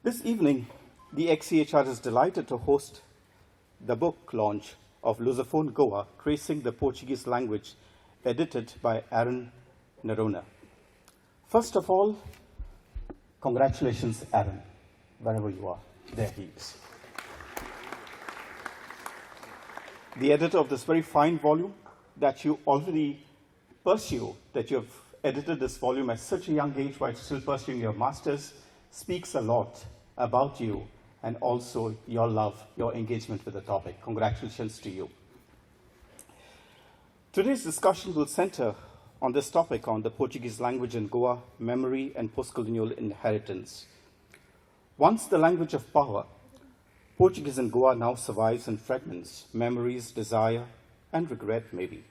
This evening, the XCHR is delighted to host the book launch of Lusophone Goa, Tracing the Portuguese Language, edited by Aaron Noronha. First of all, congratulations, Aaron, wherever you are. There he is. The editor of this very fine volume that you already pursue, that you have edited this volume at such a young age while still pursuing your master's, speaks a lot about you and also your love, your engagement with the topic. Congratulations to you. Today's discussion will center on this topic on the Portuguese language in Goa, memory and post-colonial inheritance. Once the language of power, Portuguese in Goa now survives in fragments, memories, desire, and regret maybe.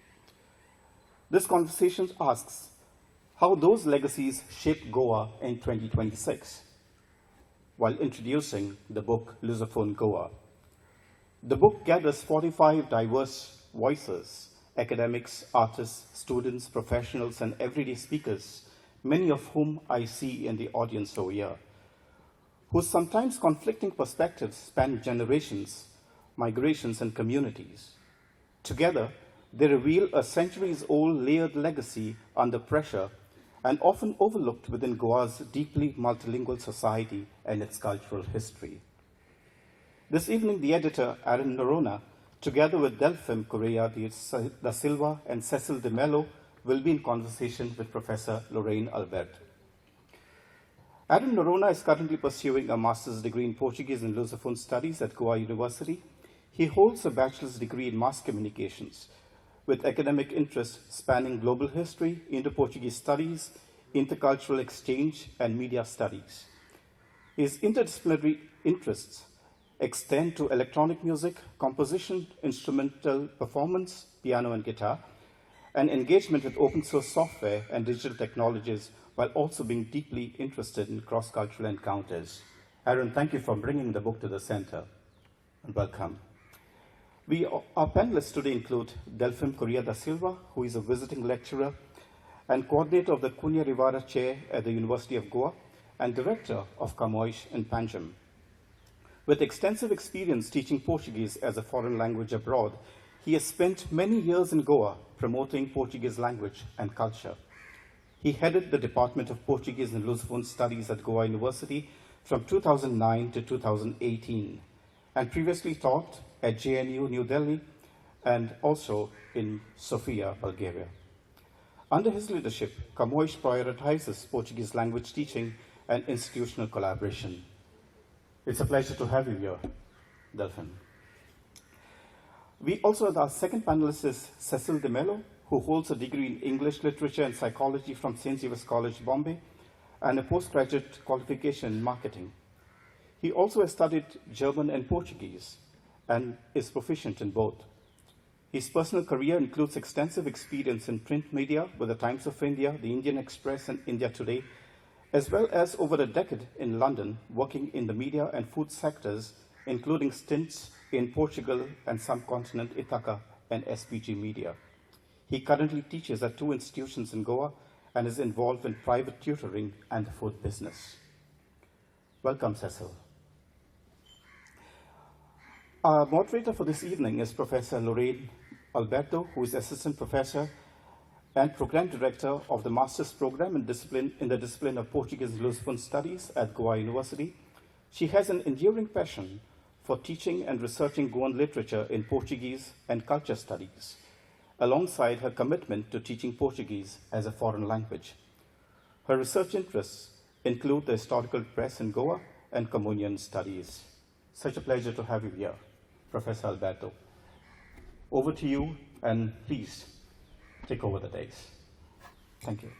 This conversation asks how those legacies shape Goa in 2026, while introducing the book Lusophone Goa. The book gathers 45 diverse voices, academics, artists, students, professionals, and everyday speakers, many of whom I see in the audience over here, whose sometimes conflicting perspectives span generations, migrations, and communities. Together, they reveal a centuries-old layered legacy under pressure and often overlooked within Goa's deeply multilingual society and its cultural history. This evening, the editor, Aaron Noronha, together with Delphine Correa da Silva and Cecil de Mello, will be in conversation with Professor Lorraine Albert. Aaron Noronha is currently pursuing a master's degree in Portuguese and Lusophone studies at Goa University. He holds a bachelor's degree in mass communications, with academic interests spanning global history, Indo-Portuguese studies, intercultural exchange, and media studies. His interdisciplinary interests extend to electronic music, composition, instrumental performance, piano and guitar, and engagement with open source software and digital technologies, while also being deeply interested in cross-cultural encounters. Aaron, thank you for bringing the book to the center, and welcome. Our panelists today include Delphine Correa da Silva, who is a visiting lecturer and coordinator of the Cunha Rivara Chair at the University of Goa and director of Camões in Panjim. With extensive experience teaching Portuguese as a foreign language abroad, he has spent many years in Goa promoting Portuguese language and culture. He headed the Department of Portuguese and Lusophone Studies at Goa University from 2009 to 2018, and previously taught at JNU New Delhi and also in Sofia, Bulgaria. Under his leadership, Camões prioritizes Portuguese language teaching and institutional collaboration. It's a pleasure to have you here, Delphine. We also, our second panelist is Cecil de Mello, who holds a degree in English Literature and Psychology from St. Xavier's College, Bombay, and a postgraduate qualification in marketing. He also has studied German and Portuguese and is proficient in both. His personal career includes extensive experience in print media with the Times of India, the Indian Express, and India Today, as well as over a decade in London, working in the media and food sectors, including stints in Portugal and subcontinent Ithaca and SPG Media. He currently teaches at 2 institutions in Goa and is involved in private tutoring and the food business. Welcome, Cecil. Our moderator for this evening is Professor Lorraine Alberto, who is Assistant Professor and Program Director of the Master's Program in the discipline of Portuguese and Lusophone Studies at Goa University. She has an enduring passion for teaching and researching Goan literature in Portuguese and culture studies, alongside her commitment to teaching Portuguese as a foreign language. Her research interests include the historical press in Goa and communion studies. Such a pleasure to have you here, Professor Alberto. Over to you, and please take over the days. Thank you.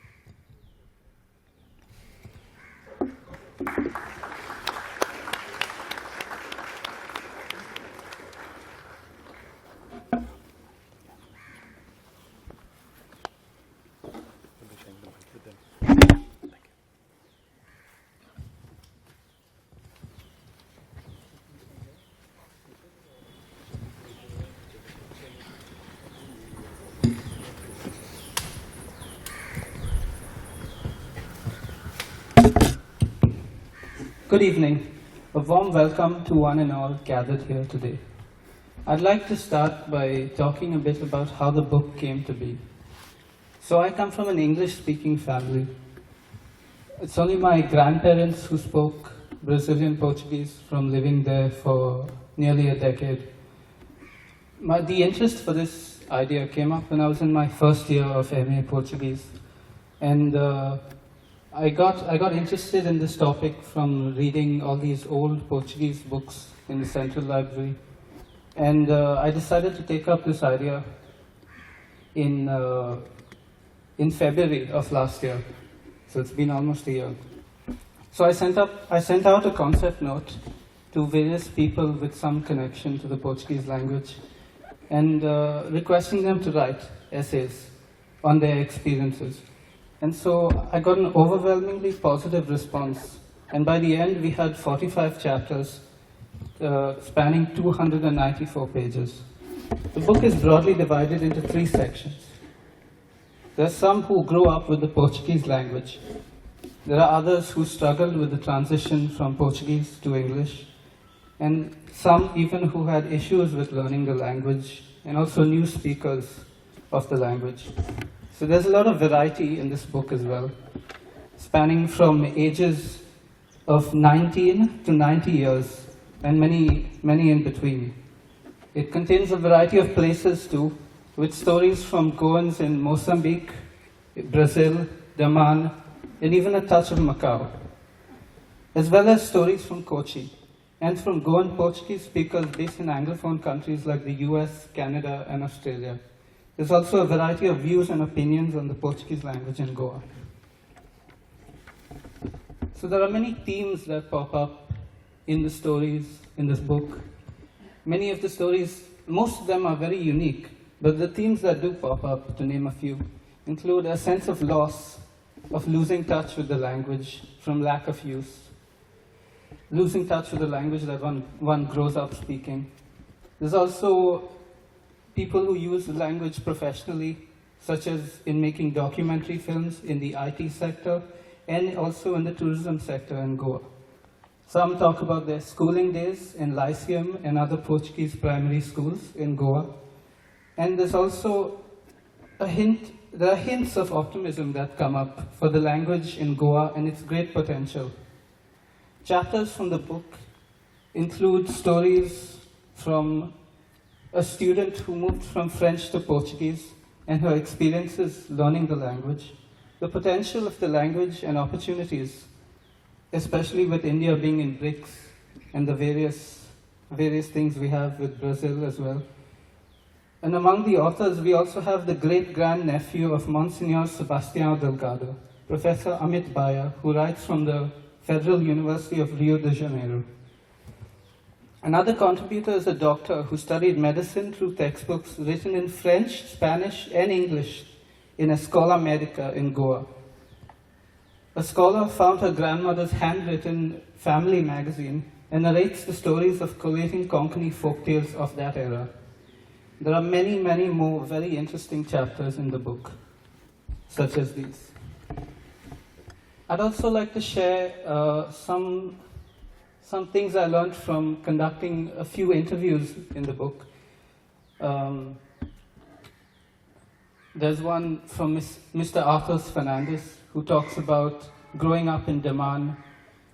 Good evening, A warm welcome to one and all gathered here today. I'd like to start by talking a bit about how the book came to be. So I come from an English-speaking family. It's only my grandparents who spoke Brazilian Portuguese from living there for nearly a decade. The interest for this idea came up when I was in my first year of MA Portuguese. And I got interested in this topic from reading all these old Portuguese books in the Central Library. And I decided to take up this idea in February of last year. So it's been almost a year. So I sent out a concept note to various people with some connection to the Portuguese language and requesting them to write essays on their experiences. And so I got an overwhelmingly positive response. And by the end, we had 45 chapters spanning 294 pages. The book is broadly divided into 3 sections. There are some who grew up with the Portuguese language. There are others who struggled with the transition from Portuguese to English. And some even who had issues with learning the language, and also new speakers of the language. So there's a lot of variety in this book as well, spanning from ages of 19 to 90 years, and many in between. It contains a variety of places too, with stories from Goans in Mozambique, Brazil, Daman, and even a touch of Macau, as well as stories from Kochi, and from Goan Portuguese speakers based in Anglophone countries like the US, Canada, and Australia. There's also a variety of views and opinions on the Portuguese language in Goa. So there are many themes that pop up in the stories in this book. Many of the stories, most of them are very unique, but the themes that do pop up, to name a few, include a sense of loss, of losing touch with the language from lack of use, losing touch with the language that one grows up speaking. There's also people who use the language professionally, such as in making documentary films in the IT sector and also in the tourism sector in Goa. Some talk about their schooling days in Lyceum and other Portuguese primary schools in Goa. And there's also there are hints of optimism that come up for the language in Goa and its great potential. Chapters from the book include stories from a student who moved from French to Portuguese and her experiences learning the language, the potential of the language and opportunities, especially with India being in BRICS and the various things we have with Brazil as well. And among the authors, we also have the great-grandnephew of Monsignor Sebastião Delgado, Professor Amit Baya, who writes from the Federal University of Rio de Janeiro. Another contributor is a doctor who studied medicine through textbooks written in French, Spanish, and English in Escola Medica in Goa. A scholar found her grandmother's handwritten family magazine and narrates the stories of collating Konkani folktales of that era. There are many more very interesting chapters in the book, such as these. I'd also like to share some things I learned from conducting a few interviews in the book. There's one from Mr. Arthos Fernandez, who talks about growing up in Daman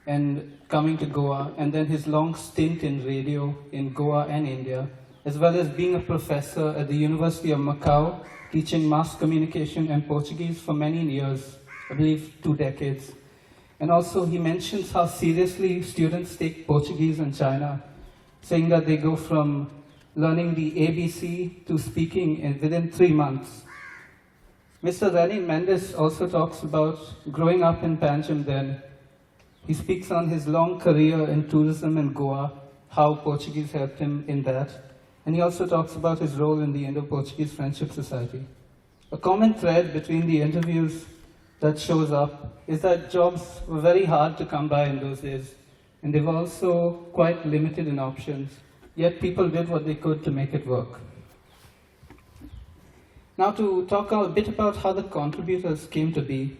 and coming to Goa, and then his long stint in radio in Goa and India, as well as being a professor at the University of Macau, teaching mass communication and Portuguese for many years, I believe 2 decades. And also he mentions how seriously students take Portuguese in China, saying that they go from learning the ABC to speaking within 3 months. Mr. Reni Mendes also talks about growing up in Panjim then. He speaks on his long career in tourism in Goa, how Portuguese helped him in that. And he also talks about his role in the Indo-Portuguese Friendship Society. A common thread between the interviews that shows up is that jobs were very hard to come by in those days, and they were also quite limited in options, yet people did what they could to make it work. Now to talk a bit about how the contributors came to be.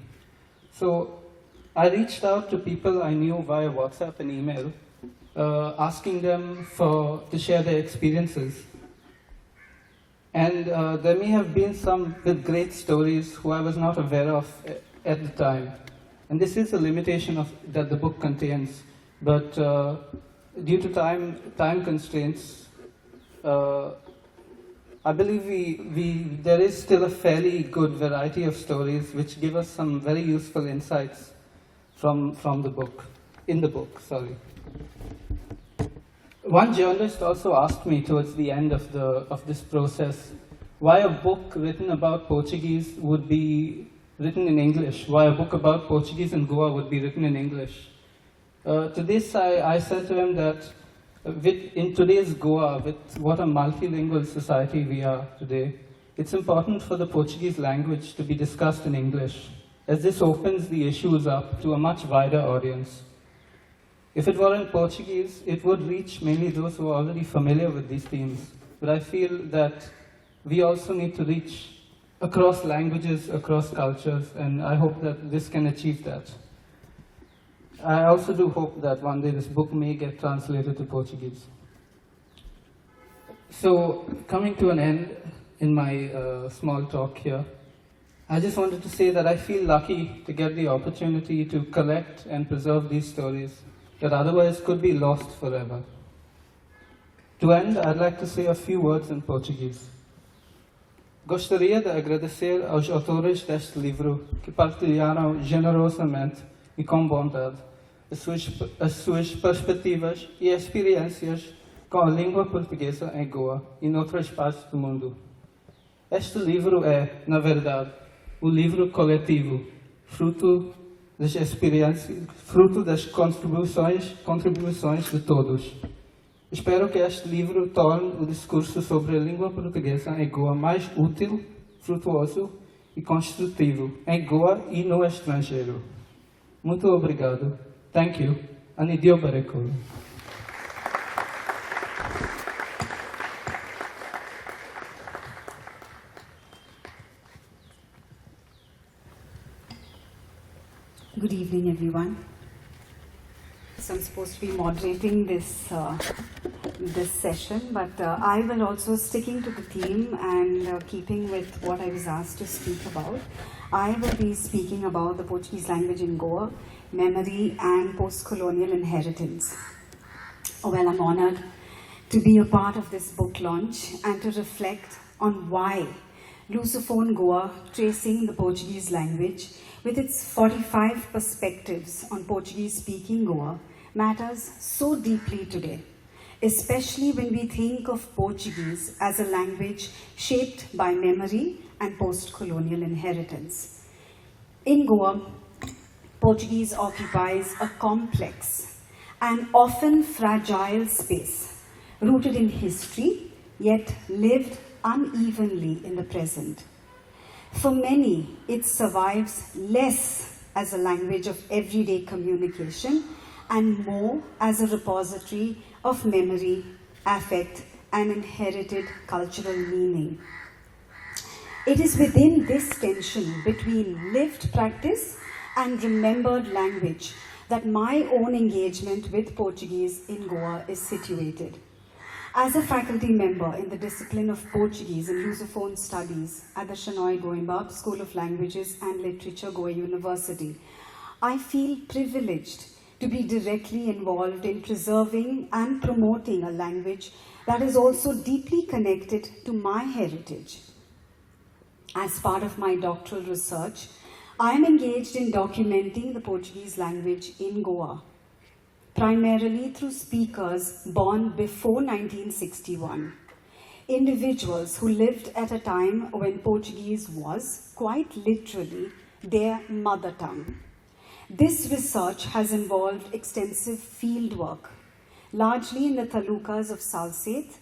So I reached out to people I knew via WhatsApp and email, asking them to share their experiences. And there may have been some with great stories who I was not aware of at the time. And this is a limitation that the book contains. But due to time constraints, I believe there is still a fairly good variety of stories which give us some very useful insights from the book, in the book, sorry. One journalist also asked me towards the end of this process why a book written about Portuguese would be written in English, why a book about Portuguese in Goa would be written in English. To this, I said to him that in today's Goa, with what a multilingual society we are today, it's important for the Portuguese language to be discussed in English, as this opens the issues up to a much wider audience. If it were in Portuguese, it would reach mainly those who are already familiar with these themes. But I feel that we also need to reach across languages, across cultures, and I hope that this can achieve that. I also do hope that one day this book may get translated to Portuguese. So, coming to an end in my small talk here, I just wanted to say that I feel lucky to get the opportunity to collect and preserve these stories that otherwise could be lost forever. To end, I'd like to say a few words in Portuguese. Gostaria de agradecer aos autores deste livro que partilharam generosamente e com bondade as suas perspectivas e experiências com a língua portuguesa em Goa e noutras partes do mundo. Este livro é, na verdade, o livro coletivo, fruto das experiências, fruto das contribuições de todos. Espero que este livro torne o discurso sobre a língua portuguesa em Goa mais útil, frutuoso e construtivo em Goa e no estrangeiro. Muito obrigado. Thank you. Anidio Barekolo. Good evening, everyone. So I'm supposed to be moderating this session, but I will also, sticking to the theme and keeping with what I was asked to speak about, I will be speaking about the Portuguese language in Goa, memory and post-colonial inheritance. Well, I'm honored to be a part of this book launch and to reflect on why Lusophone Goa, tracing the Portuguese language with its 45 perspectives on Portuguese-speaking Goa, matters so deeply today, especially when we think of Portuguese as a language shaped by memory and post-colonial inheritance. In Goa, Portuguese occupies a complex and often fragile space, rooted in history, yet lived unevenly in the present. For many, it survives less as a language of everyday communication and more as a repository of memory, affect, and inherited cultural meaning. It is within this tension between lived practice and remembered language that my own engagement with Portuguese in Goa is situated. As a faculty member in the discipline of Portuguese and Lusophone Studies at the Shanoy Goimbab School of Languages and Literature, Goa University, I feel privileged to be directly involved in preserving and promoting a language that is also deeply connected to my heritage. As part of my doctoral research, I am engaged in documenting the Portuguese language in Goa, primarily through speakers born before 1961, individuals who lived at a time when Portuguese was, quite literally, their mother tongue. This research has involved extensive field work, largely in the talukas of Salsete,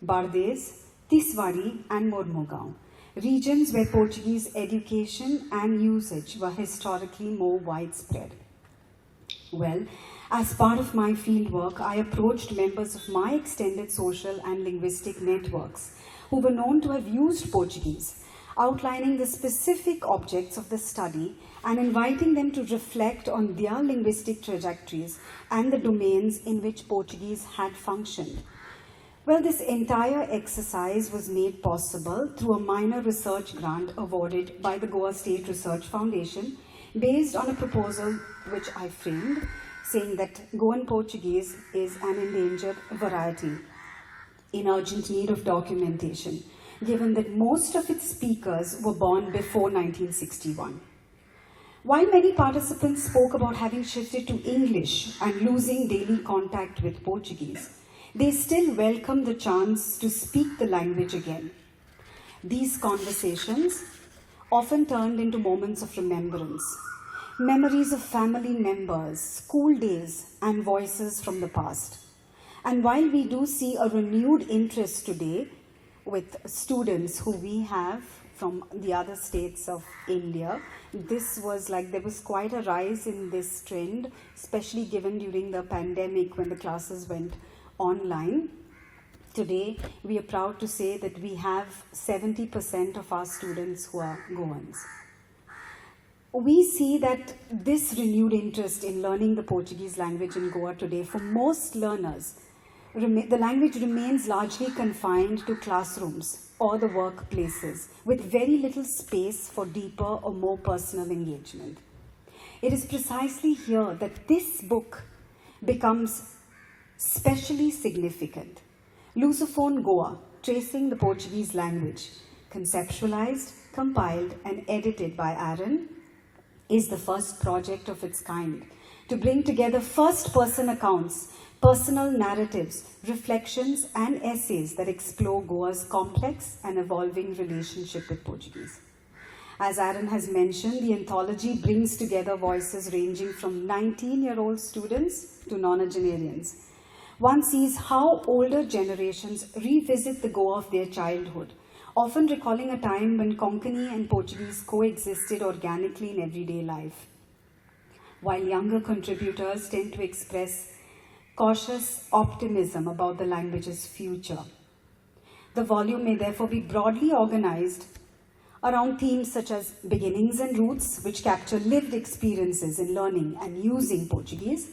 Bardez, Tiswari, and Mormugao, regions where Portuguese education and usage were historically more widespread. Well, as part of my fieldwork, I approached members of my extended social and linguistic networks who were known to have used Portuguese, outlining the specific objects of the study and inviting them to reflect on their linguistic trajectories and the domains in which Portuguese had functioned. Well, this entire exercise was made possible through a minor research grant awarded by the Goa State Research Foundation based on a proposal which I framed, saying that Goan Portuguese is an endangered variety in urgent need of documentation, given that most of its speakers were born before 1961. While many participants spoke about having shifted to English and losing daily contact with Portuguese, they still welcomed the chance to speak the language again. These conversations often turned into moments of remembrance, memories of family members, school days, and voices from the past. And while we do see a renewed interest today with students who we have from the other states of India, this was like there was quite a rise in this trend, especially given during the pandemic when the classes went online. Today, we are proud to say that we have 70% of our students who are Goans. We see that this renewed interest in learning the Portuguese language in Goa today, for most learners, the language remains largely confined to classrooms or the workplaces, with very little space for deeper or more personal engagement. It is precisely here that this book becomes specially significant. Lusophone Goa, Tracing the Portuguese Language, conceptualized, compiled, and edited by Aaron, is the first project of its kind to bring together first-person accounts, personal narratives, reflections, and essays that explore Goa's complex and evolving relationship with Portuguese. As Aaron has mentioned, the anthology brings together voices ranging from 19-year-old students to nonagenarians. One sees how older generations revisit the Goa of their childhood, often recalling a time when Konkani and Portuguese coexisted organically in everyday life, while younger contributors tend to express cautious optimism about the language's future. The volume may therefore be broadly organized around themes such as beginnings and roots, which capture lived experiences in learning and using Portuguese,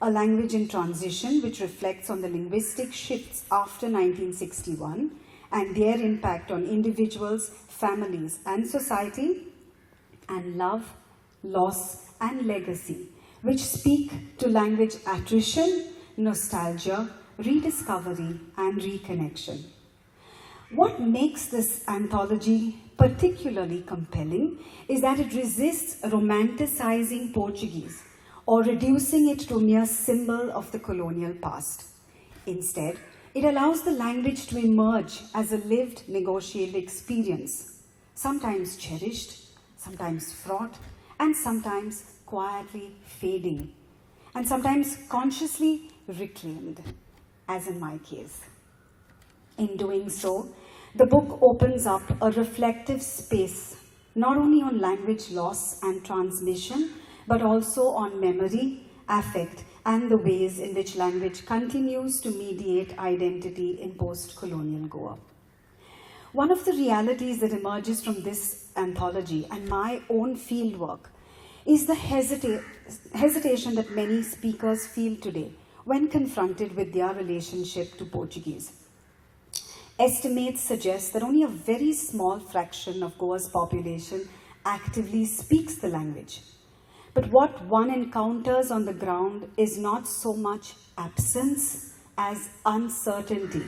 a language in transition, which reflects on the linguistic shifts after 1961 and their impact on individuals, families, and society, and love, loss, and legacy, which speak to language attrition, nostalgia, rediscovery, and reconnection. What makes this anthology particularly compelling is that it resists romanticizing Portuguese or reducing it to a mere symbol of the colonial past. Instead, it allows the language to emerge as a lived, negotiated experience, sometimes cherished, sometimes fraught, and sometimes quietly fading, and sometimes consciously reclaimed, as in my case. In doing so, the book opens up a reflective space, not only on language loss and transmission, but also on memory, affect, and the ways in which language continues to mediate identity in post-colonial Goa. One of the realities that emerges from this anthology and my own fieldwork is the hesitation that many speakers feel today when confronted with their relationship to Portuguese. Estimates suggest that only a very small fraction of Goa's population actively speaks the language. But what one encounters on the ground is not so much absence as uncertainty.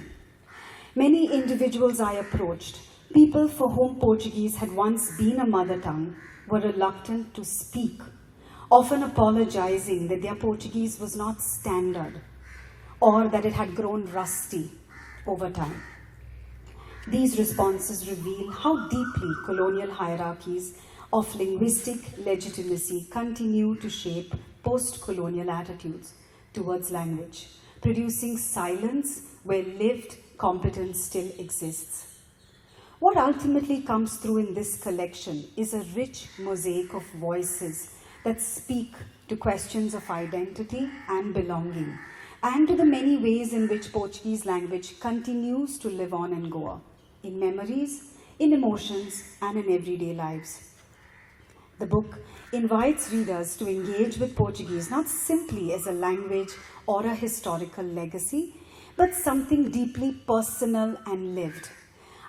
Many individuals I approached, people for whom Portuguese had once been a mother tongue, were reluctant to speak, often apologizing that their Portuguese was not standard or that it had grown rusty over time. These responses reveal how deeply colonial hierarchies of linguistic legitimacy continue to shape post-colonial attitudes towards language, producing silence where lived competence still exists. What ultimately comes through in this collection is a rich mosaic of voices that speak to questions of identity and belonging, and to the many ways in which Portuguese language continues to live on in Goa, in memories, in emotions, and in everyday lives. The book invites readers to engage with Portuguese not simply as a language or a historical legacy, but something deeply personal and lived.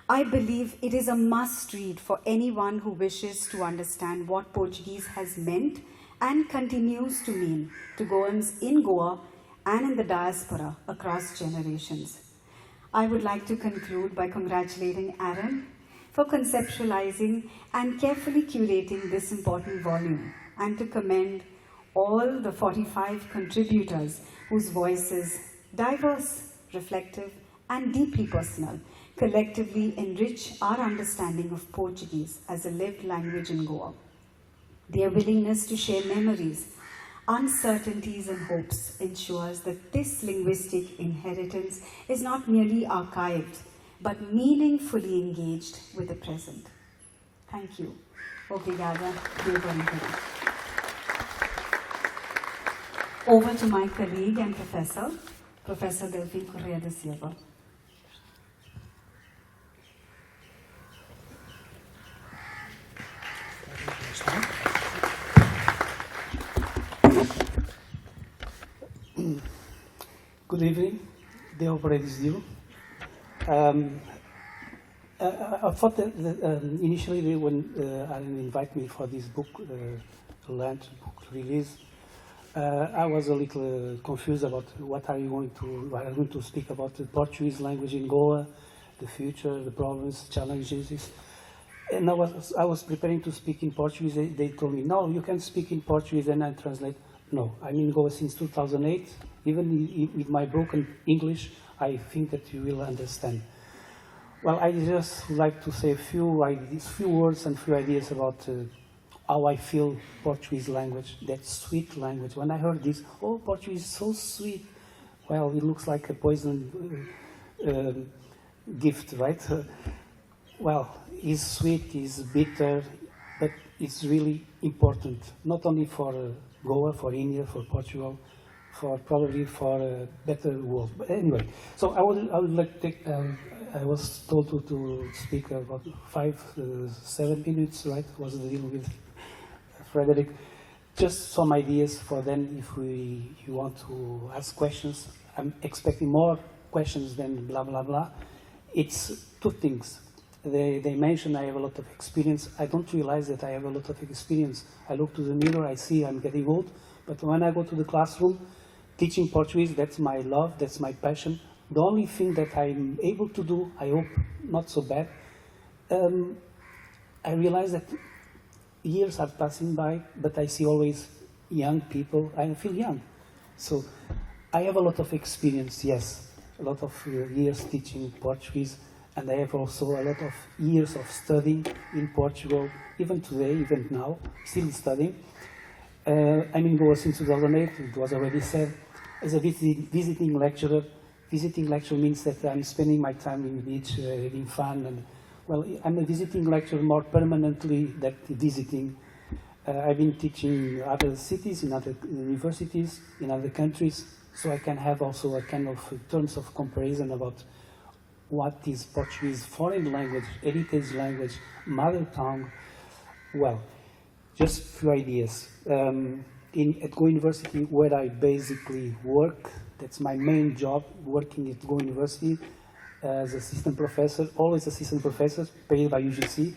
I believe it is a must-read for anyone who wishes to understand what Portuguese has meant and continues to mean to Goans in Goa and in the diaspora across generations. I would like to conclude by congratulating Aaron for conceptualizing and carefully curating this important volume, and to commend all the 45 contributors whose voices, diverse, reflective, and deeply personal, collectively enrich our understanding of Portuguese as a lived language in Goa. Their willingness to share memories, uncertainties, and hopes ensures that this linguistic inheritance is not merely archived, but meaningfully engaged with the present. Thank you. Obrigada. Over to my colleague and professor, Professor Delphine Correa da Silva. Good evening. The operator is due. I thought that initially when Alan invited me for this book launch, book release, I was a little confused about what are you going to speak about the Portuguese language in Goa, the future, the problems, challenges. And I was preparing to speak in Portuguese. They told me, no, you can speak in Portuguese, and I translate. No, I'm in Goa since 2008. Even with my broken English, I think that you will understand. Well, I just would like to say a few words and few ideas about how I feel Portuguese language, that sweet language. When I heard this, oh, Portuguese is so sweet. Well, it looks like a poison gift, right? Well, it's sweet, it's bitter, but it's really important, not only for Goa, for India, for Portugal, probably for a better world. But anyway, so I would like to take, I was told to speak about 7 minutes, right? Was the deal with Frederick. Just some ideas for then if you want to ask questions. I'm expecting more questions than blah, blah, blah. It's two things. They mention I have a lot of experience. I don't realize that I have a lot of experience. I look to the mirror, I see I'm getting old, but when I go to the classroom, teaching Portuguese, that's my love, that's my passion. The only thing that I'm able to do, I hope not so bad, I realize that years are passing by, but I see always young people. I feel young. So I have a lot of experience, yes, a lot of years teaching Portuguese, and I have also a lot of years of studying in Portugal, even today, even now, still studying. I'm in Goa since 2008, it was already said, as a visiting lecturer. Visiting lecturer means that I'm spending my time in the beach, having fun, and well, I'm a visiting lecturer more permanently than visiting. I've been teaching other cities, in other universities, in other countries, so I can have also a kind of terms of comparison about what is Portuguese foreign language, heritage language, mother tongue. Well, just a few ideas. At Goa University, where I basically work, that's my main job, working at Goa University as assistant professor, always assistant professor, paid by UGC.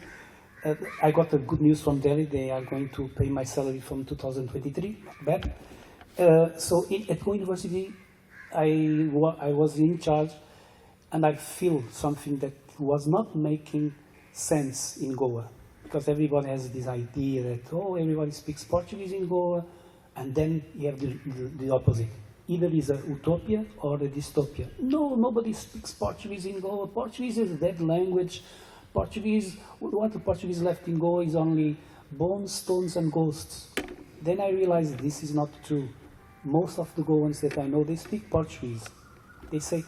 I got the good news from Delhi. They are going to pay my salary from 2023, not bad. So at Goa University, I was in charge, and I feel something that was not making sense in Goa, because everybody has this idea that, oh, everybody speaks Portuguese in Goa, and then you have the opposite. Either is a utopia or a dystopia. No, nobody speaks Portuguese in Goa. Portuguese is a dead language. Portuguese, what the Portuguese left in Goa is only bones, stones, and ghosts. Then I realized this is not true. Most of the Goans that I know, they speak Portuguese. They say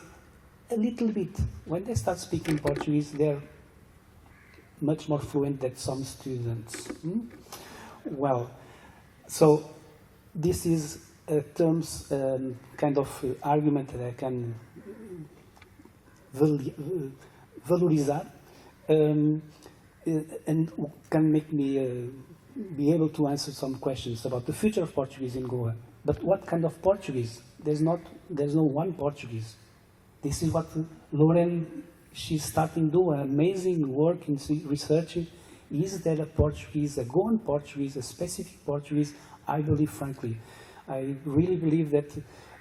a little bit. When they start speaking Portuguese, they're much more fluent than some students. Well, so this is a terms kind of argument that I can valorize. um, and can make me be able to answer some questions about the future of Portuguese in Goa. But what kind of Portuguese? There's no one Portuguese. This is what Lauren, she's starting to do, an amazing work in researching. Is there a Portuguese, a Goan Portuguese, a specific Portuguese? I believe, frankly, I really believe that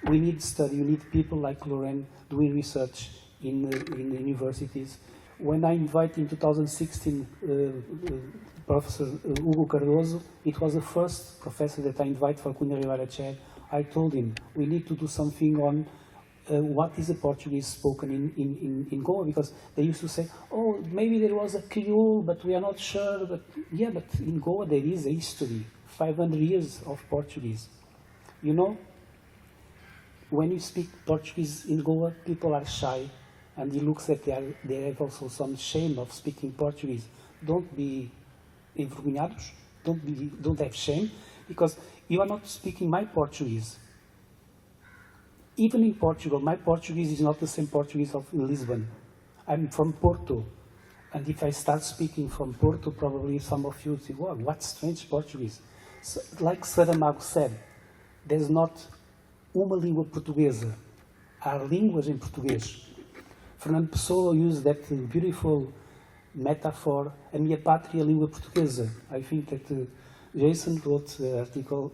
we need study, we need people like Lauren doing research in the universities. When I invited in 2016 Professor Hugo Cardoso, it was the first professor that I invited for Cunha Rivera Chair. I told him, we need to do something on what is the Portuguese spoken in Goa, because they used to say, oh, maybe there was a Creole, but we are not sure. But yeah, but in Goa there is a history, 500 years of Portuguese. You know, when you speak Portuguese in Goa, people are shy, and it looks like they have also some shame of speaking Portuguese. Don't be envergonhados, don't have shame, because you are not speaking my Portuguese. Even in Portugal, my Portuguese is not the same Portuguese of Lisbon. I'm from Porto, and if I start speaking from Porto, probably some of you say, wow, what strange Portuguese. So, like Saramago said, there's not uma língua portuguesa, há línguas em português. Fernando Pessoa used that beautiful metaphor, a minha pátria língua portuguesa. I think that Jason wrote an article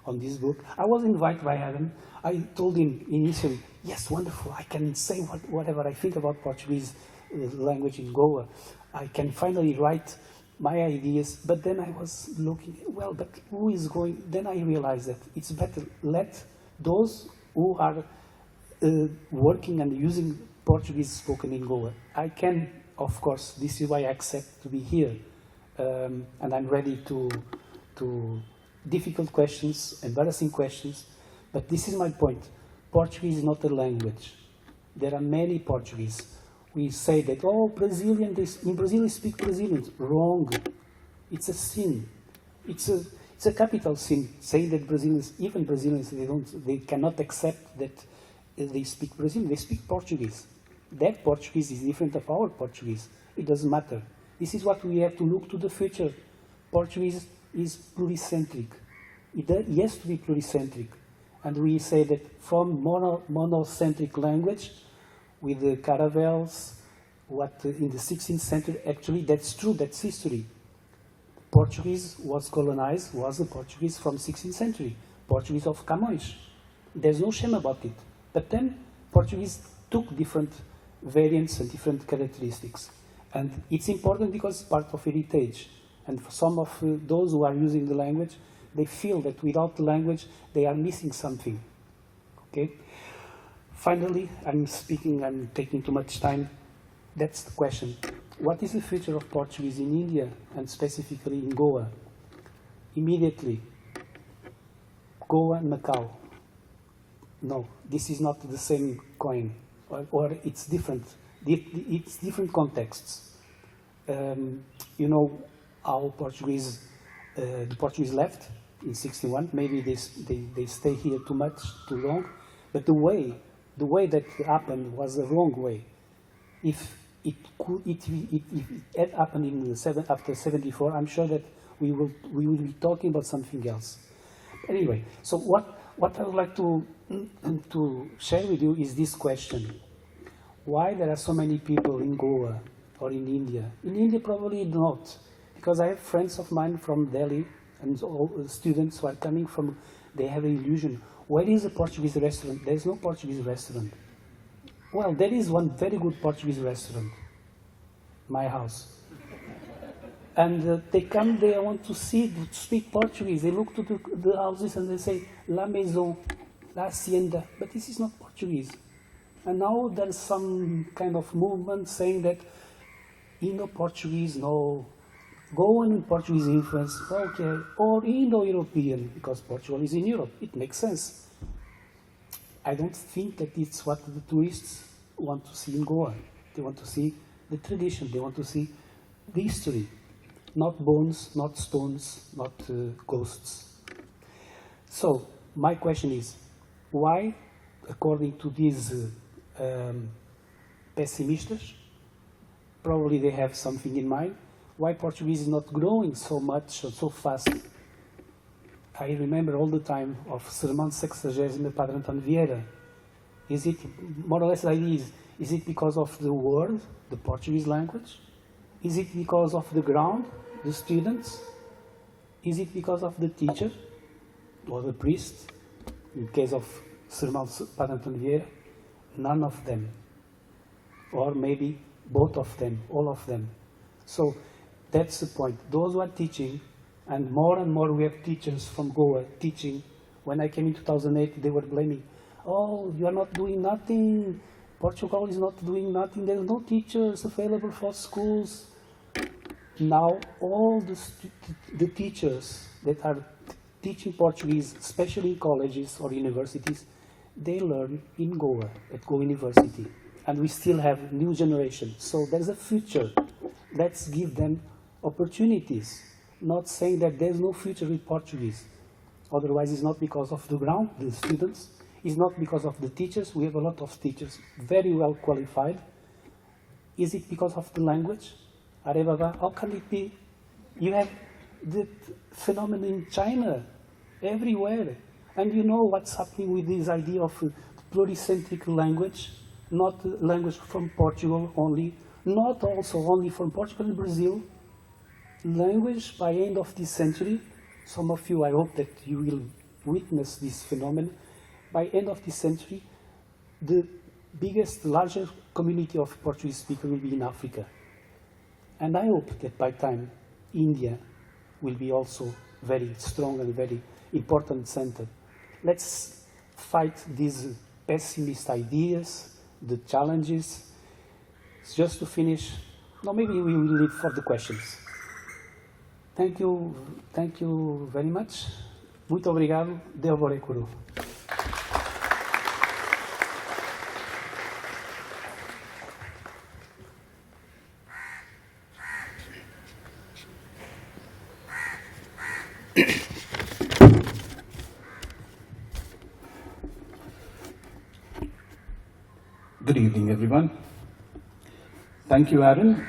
on this book. I was invited by Adam. I told him initially, yes, wonderful, I can say whatever I think about Portuguese language in Goa. I can finally write my ideas, but then I was looking, well, but who is going? Then I realized that it's better let those who are working and using Portuguese spoken in Goa. I can, of course, this is why I accept to be here, and I'm ready to difficult questions, embarrassing questions, but this is my point. Portuguese is not a language. There are many Portuguese. We say that, oh, Brazilian, in Brazil they speak Brazilian. Wrong. It's a sin. It's a capital sin, saying that Brazilians, even Brazilians, they cannot accept that they speak Brazilian. They speak Portuguese. Their Portuguese is different of our Portuguese. It doesn't matter. This is what we have to look to the future. Portuguese is pluricentric. It has to be pluricentric. And we say that from monocentric language, with the caravels, what in the 16th century, actually that's true, that's history. Portuguese was colonized, was the Portuguese from 16th century, Portuguese of Camões. There's no shame about it. But then Portuguese took different variants and different characteristics. And it's important because it's part of heritage. And for some of those who are using the language, they feel that without the language, they are missing something. Okay? Finally, I'm taking too much time. That's the question. What is the future of Portuguese in India, and specifically in Goa? Immediately, Goa and Macau. No, this is not the same coin, or it's different. It's different contexts. You know how the Portuguese left in 61. Maybe they stay here too long, but the way that happened was the wrong way. If it had happened after 74, I'm sure that we will be talking about something else. Anyway, so what I would like to share with you is this question: why there are so many people in Goa or in India? In India, probably not, because I have friends of mine from Delhi and all students who are coming from. They have an illusion. Where is a Portuguese restaurant? There is no Portuguese restaurant. Well, there is one very good Portuguese restaurant, my house. And they come, they want to speak Portuguese. They look to the houses and they say, La Maison, La Hacienda. But this is not Portuguese. And now there's some kind of movement saying that Indo-Portuguese, no, Goan with Portuguese influence, okay, or Indo-European, because Portugal is in Europe. It makes sense. I don't think that it's what the tourists want to see in Goa. They want to see the tradition, they want to see the history. Not bones, not stones, not ghosts. So, my question is, why, according to these pessimistas, Probably they have something in mind. Why Portuguese is not growing so much or so fast? I remember all the time of Sermão 60 Padre António Vieira. Is it, more or less, the idea is it because of the word, the Portuguese language? Is it because of the ground, the students? Is it because of the teacher or the priest? In case of Sermão Padre António Vieira, none of them. Or maybe both of them, all of them. So that's the point. Those who are teaching, and more we have teachers from Goa teaching. When I came in 2008, they were blaming, oh, you are not doing nothing. Portugal is not doing nothing. There are no teachers available for schools. Now all the teachers that are teaching Portuguese, especially in colleges or universities, they learn in Goa, at Goa University. And we still have new generation. So there's a future. Let's give them opportunities. Not saying that there's no future with Portuguese. Otherwise, it's not because of the ground, the students. It's not because of the teachers. We have a lot of teachers, very well qualified. Is it because of the language? Arebaba, how can it be? You have the phenomenon in China, everywhere. And you know what's happening with this idea of pluricentric language, not language from Portugal only, not also only from Portugal and Brazil. Language by end of this century, some of you, I hope that you will witness this phenomenon. By end of this century, the biggest, larger community of Portuguese speakers will be in Africa. And I hope that by time, India will be also very strong and very important center. Let's fight these pessimist ideas, the challenges. Just to finish, now maybe we will leave for the questions. Thank you very much. Muito obrigado. Deobore Kuru. Good evening, everyone. Thank you, Aaron,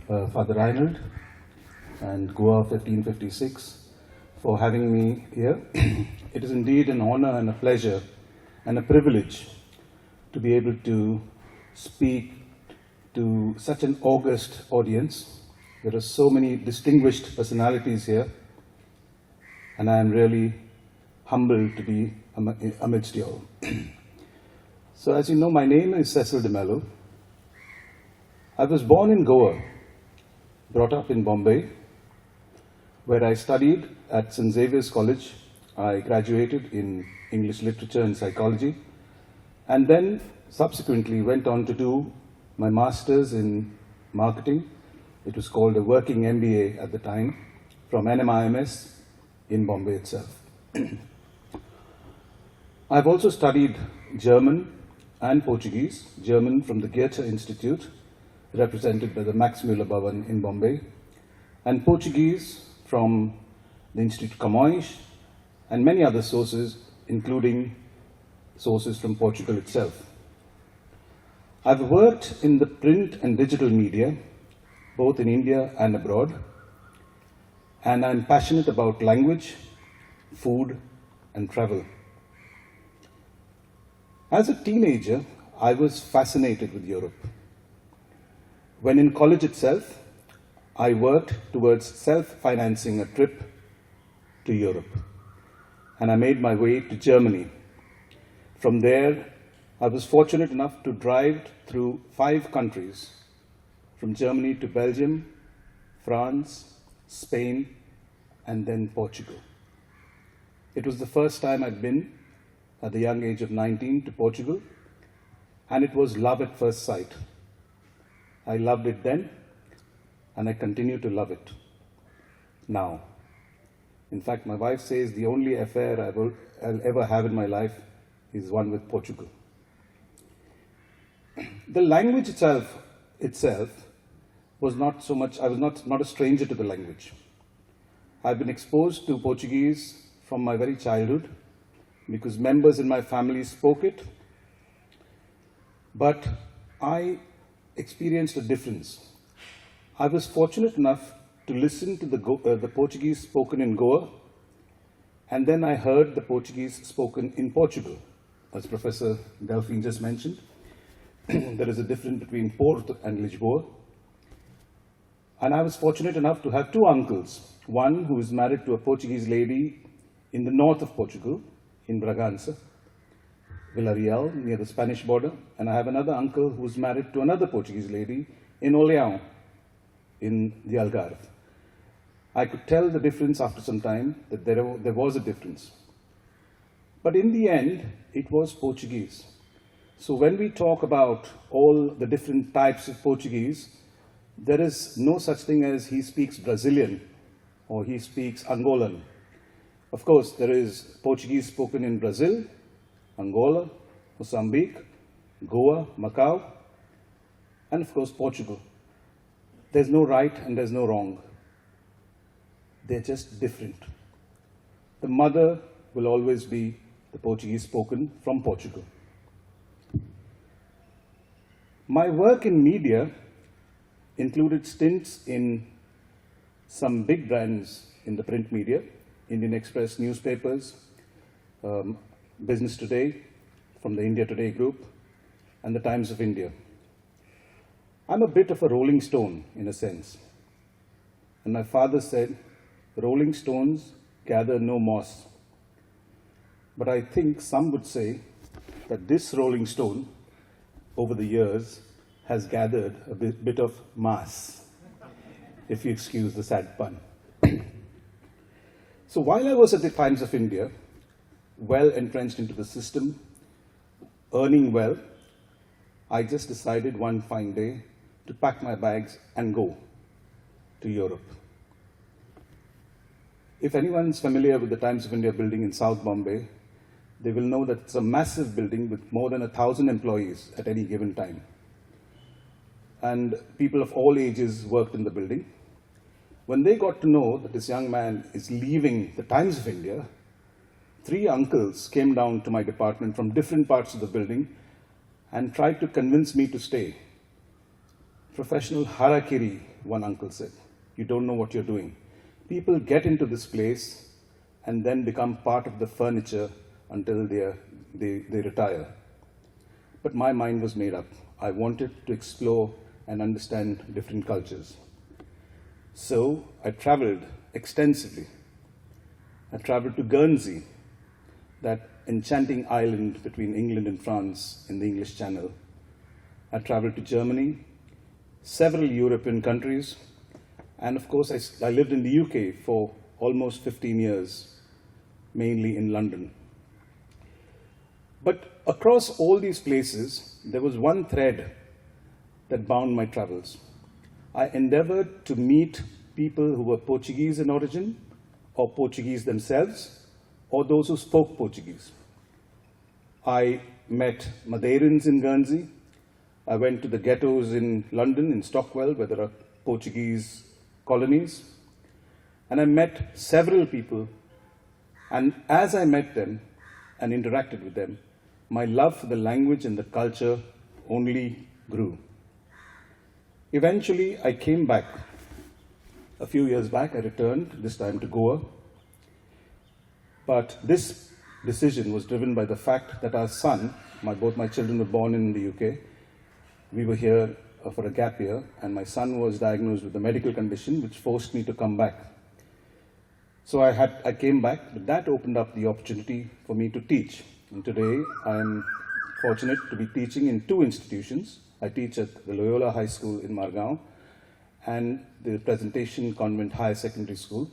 Father Reinhold, and Goa 1556 for having me here. It is indeed an honor and a pleasure and a privilege to be able to speak to such an august audience. There are so many distinguished personalities here, and I am really humbled to be amidst you all. So as you know, my name is Cecil de Mello. I was born in Goa, brought up in Bombay, where I studied at St. Xavier's College. I graduated in English Literature and Psychology, and then subsequently went on to do my master's in marketing. It was called a working MBA at the time, from NMIMS in Bombay itself. I've also studied German and Portuguese, German from the Goethe Institute, represented by the Max Müller Bhavan in Bombay, and Portuguese from the Institute Camões, and many other sources, including sources from Portugal itself. I've worked in the print and digital media, both in India and abroad, and I'm passionate about language, food, and travel. As a teenager, I was fascinated with Europe. When in college itself, I worked towards self-financing a trip to Europe, and I made my way to Germany. From there, I was fortunate enough to drive through 5 countries, from Germany to Belgium, France, Spain, and then Portugal. It was the first time I'd been at the young age of 19 to Portugal, and it was love at first sight. I loved it then, and I continue to love it now. In fact, my wife says the only affair I'll ever have in my life is one with Portugal. The language itself was not so much, I was not a stranger to the language. I've been exposed to Portuguese from my very childhood, because members in my family spoke it. But I experienced a difference. I was fortunate enough to listen to the Portuguese spoken in Goa, and then I heard the Portuguese spoken in Portugal. As Professor Delphine just mentioned, there is a difference between Porto and Lisboa. And I was fortunate enough to have two uncles, one who is married to a Portuguese lady in the north of Portugal, in Bragança, Villarreal, near the Spanish border, and I have another uncle who is married to another Portuguese lady in Oleão, in the Algarve. I could tell the difference after some time, that there was a difference. But in the end, it was Portuguese. So when we talk about all the different types of Portuguese, there is no such thing as he speaks Brazilian or he speaks Angolan. Of course, there is Portuguese spoken in Brazil, Angola, Mozambique, Goa, Macau, and of course Portugal. There's no right and there's no wrong. They're just different. The mother will always be the Portuguese spoken from Portugal. My work in media included stints in some big brands in the print media, Indian Express newspapers, Business Today from the India Today group, and the Times of India. I'm a bit of a rolling stone in a sense. And my father said, rolling stones gather no moss. But I think some would say that this rolling stone, over the years, has gathered a bit of mass, if you excuse the sad pun. So while I was at the Times of India, well entrenched into the system, earning well, I just decided one fine day to pack my bags and go to Europe. If anyone's familiar with the Times of India building in South Bombay, they will know that it's a massive building with more than 1,000 employees at any given time. And people of all ages worked in the building. When they got to know that this young man is leaving the Times of India, 3 uncles came down to my department from different parts of the building and tried to convince me to stay. Professional harakiri, one uncle said. You don't know what you're doing. People get into this place and then become part of the furniture until they retire. But my mind was made up. I wanted to explore and understand different cultures. So I traveled extensively. I traveled to Guernsey, that enchanting island between England and France in the English Channel. I traveled to Germany, several European countries, and of course I lived in the UK for almost 15 years, mainly in London. But across all these places, there was one thread that bound my travels. I endeavored to meet people who were Portuguese in origin, or Portuguese themselves, or those who spoke Portuguese. I met Madeirans in Guernsey. I went to the ghettos in London, in Stockwell, where there are Portuguese colonies. And I met several people. And as I met them and interacted with them, my love for the language and the culture only grew. Eventually, I came back. A few years back, I returned, this time to Goa. But this decision was driven by the fact that our son, both my children were born in the UK. We were here for a gap year, and my son was diagnosed with a medical condition which forced me to come back. So I came back, but that opened up the opportunity for me to teach. And today, I am fortunate to be teaching in 2 institutions. I teach at the Loyola High School in Margao and the Presentation Convent Higher Secondary School.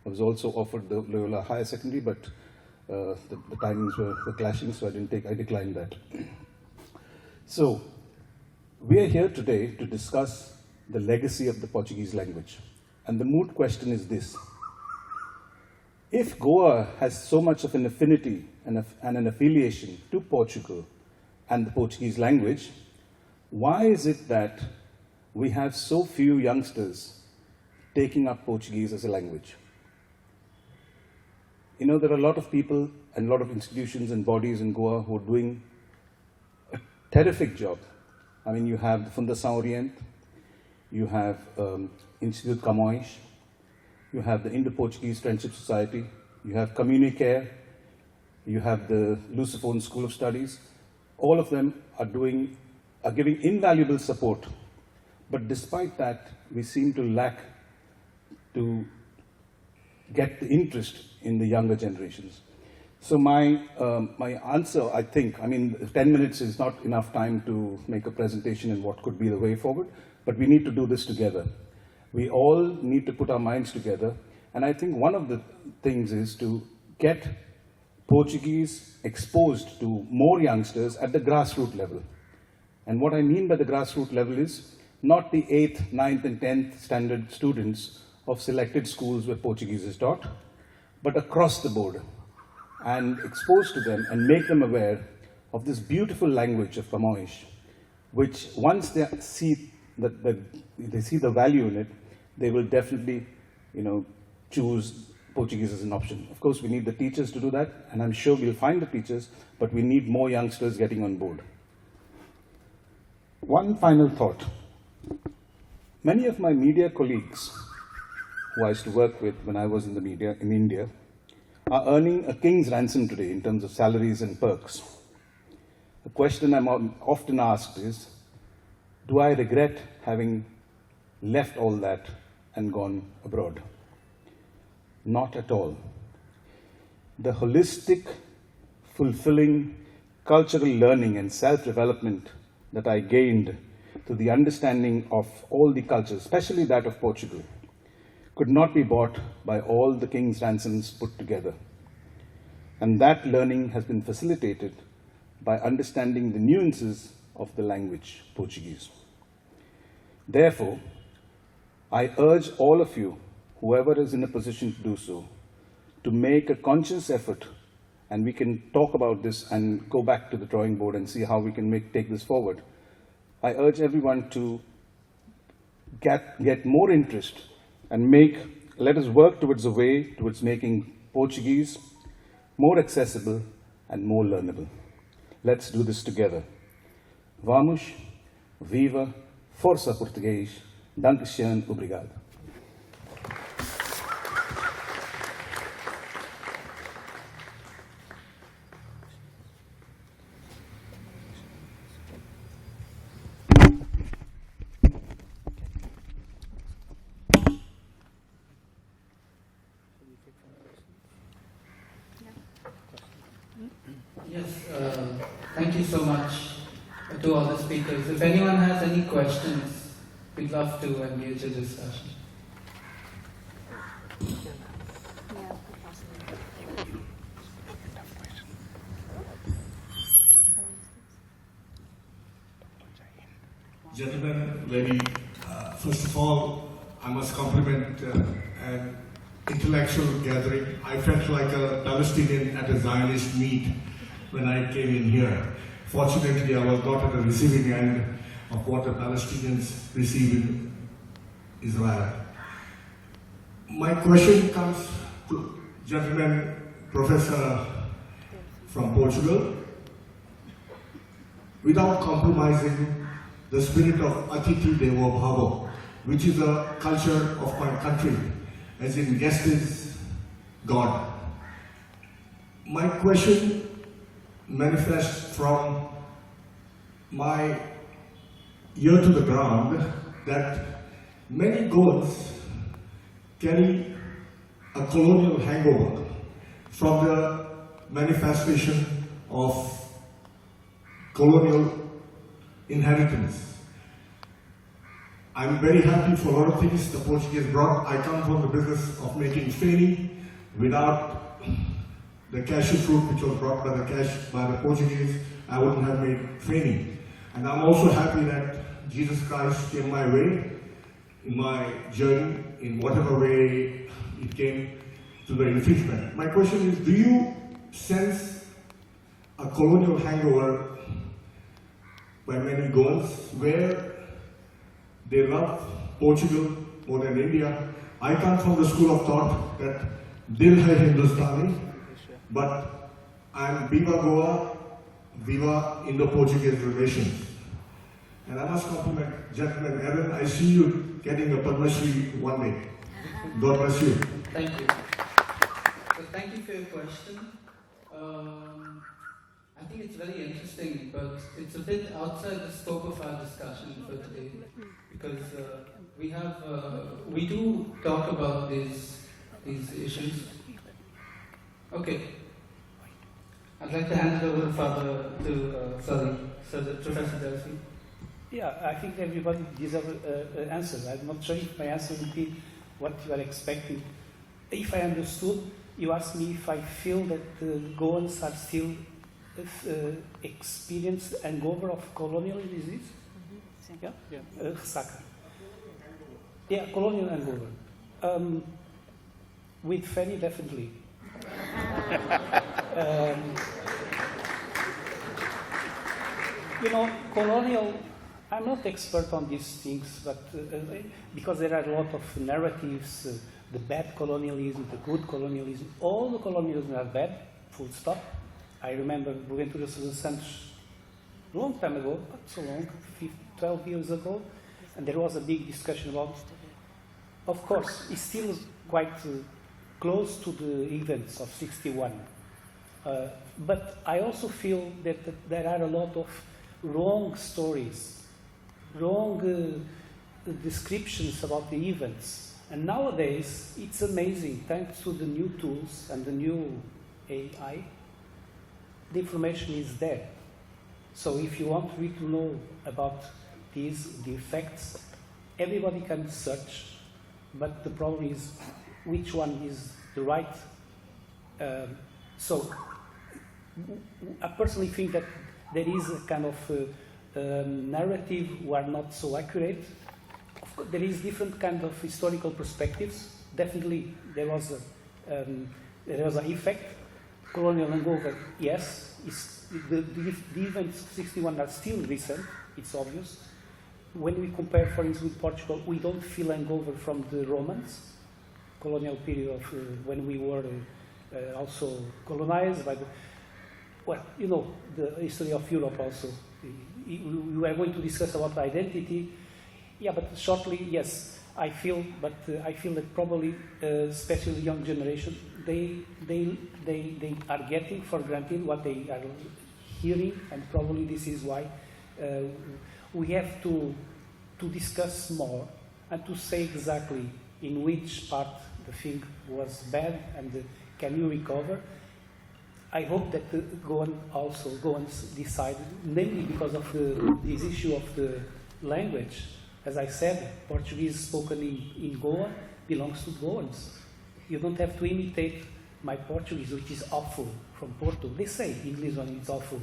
I was also offered the Loyola Higher Secondary, but the timings were clashing, so I declined that. So, we are here today to discuss the legacy of the Portuguese language. And the moot question is this. If Goa has so much of an affinity and an affiliation to Portugal and the Portuguese language, why is it that we have so few youngsters taking up Portuguese as a language? You know, there are a lot of people and a lot of institutions and bodies in Goa who are doing a terrific job. I mean, you have the Fundação Orient, you have Institute Camões, you have the Indo-Portuguese Friendship Society, you have Communicare, you have the Lusophone School of Studies. All of them are giving invaluable support. But despite that, we seem to lack to get the interest in the younger generations. So my answer, I think, I mean, 10 minutes is not enough time to make a presentation in what could be the way forward, but we need to do this together. We all need to put our minds together, and I think one of the things is to get Portuguese exposed to more youngsters at the grassroots level. And what I mean by the grassroots level is not the 8th, 9th, and 10th standard students of selected schools where Portuguese is taught, but across the board, and expose to them and make them aware of this beautiful language of Camões, which once they see the value in it, they will definitely, choose Portuguese as an option. Of course, we need the teachers to do that, and I'm sure we'll find the teachers, but we need more youngsters getting on board. One final thought. Many of my media colleagues who I used to work with when I was in the media in India are earning a king's ransom today in terms of salaries and perks. The question I'm often asked is, do I regret having left all that and gone abroad? Not at all. The holistic, fulfilling cultural learning and self-development that I gained through the understanding of all the cultures, especially that of Portugal, could not be bought by all the king's ransoms put together. And that learning has been facilitated by understanding the nuances of the language, Portuguese. Therefore, I urge all of you, whoever is in a position to do so, to make a conscious effort, and we can talk about this and go back to the drawing board and see how we can take this forward. I urge everyone to get more interest and let us work towards a way towards making Portuguese more accessible and more learnable. Let's do this together. Vamos, viva, força português, dankeschön, obrigado. Thank you so much to all the speakers. If anyone has any questions, we'd love to engage a discussion. Gentlemen, first of all, I must compliment an intellectual gathering. I felt like a Palestinian at a Zionist meet when I came in here. Fortunately, I was not at the receiving end of what the Palestinians receive in Israel. My question comes to gentleman professor from Portugal. Without compromising the spirit of Atiti Devo Bhavo, which is a culture of my country, as in guest is God. My question manifests from my ear to the ground that many Goans carry a colonial hangover from the manifestation of colonial inheritance. I'm very happy for a lot of things the Portuguese brought. I come from the business of making feni. Without the cashew fruit which was brought by the Portuguese, I wouldn't have made feni. And I'm also happy that Jesus Christ came my way, in my journey, in whatever way it came to the infringement. My question is, do you sense a colonial hangover by many Goans where they love Portugal more than India? I come from the school of thought that Dil hai Hindustani, but I am Viva Goa, Viva Indo-Portuguese relations. And I must compliment gentleman Aaron. I see you getting a Padma Shri one day. God bless you. Thank you. So thank you for your question. I think it's very interesting, but it's a bit outside the scope of our discussion for today, because we do talk about these issues. Okay. I'd like to hand it over to Professor Delphi. Yeah, I think everybody deserves an answer. I'm not sure if my answer would be what you are expecting. If I understood, you asked me if I feel that the Goans are still experienced hangover of colonial disease. Yeah? Ressaca. Yeah, colonial hangover. With Fanny, definitely. Colonial, I'm not expert on these things, but because there are a lot of narratives, the bad colonialism, the good colonialism, all the colonialism are bad, full stop. I remember Boaventura Sousa Santos a long time ago, not so long, 12 years ago, and there was a big discussion about, of course, it's still quite close to the events of 61. But I also feel that there are a lot of wrong stories, wrong descriptions about the events. And nowadays, it's amazing, thanks to the new tools and the new AI, the information is there. So if you want really to know about the effects, everybody can search, but the problem is which one is the right. So I personally think that there is a kind of narrative who are not so accurate. Of course, there is different kind of historical perspectives. Definitely, there was an effect. Colonial hangover, yes. The events of 61 are still recent. It's obvious. When we compare, for instance, with Portugal, we don't feel hangover from the Romans, colonial period of when we were also colonized by the. Well, the history of Europe also. We are going to discuss about identity. Yeah, but shortly, yes, I feel that probably, especially the young generation, they are getting for granted what they are hearing, and probably this is why we have to discuss more and to say exactly in which part the thing was bad and can you recover. I hope that Goans decide, namely because of this issue of the language. As I said, Portuguese spoken in Goa belongs to Goans. You don't have to imitate my Portuguese, which is awful, from Porto. They say English when it's awful.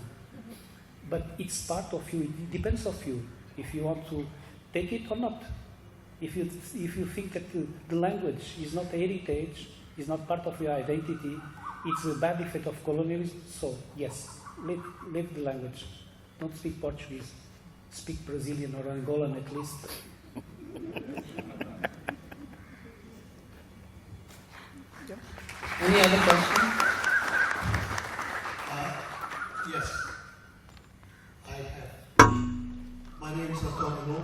But it's part of you. It depends on you if you want to take it or not. If you think that the language is not heritage, is not part of your identity, it's a bad effect of colonialism. So yes, live the language. Don't speak Portuguese. Speak Brazilian or Angolan at least. Any other questions? Yes, I have. My name is Noronha.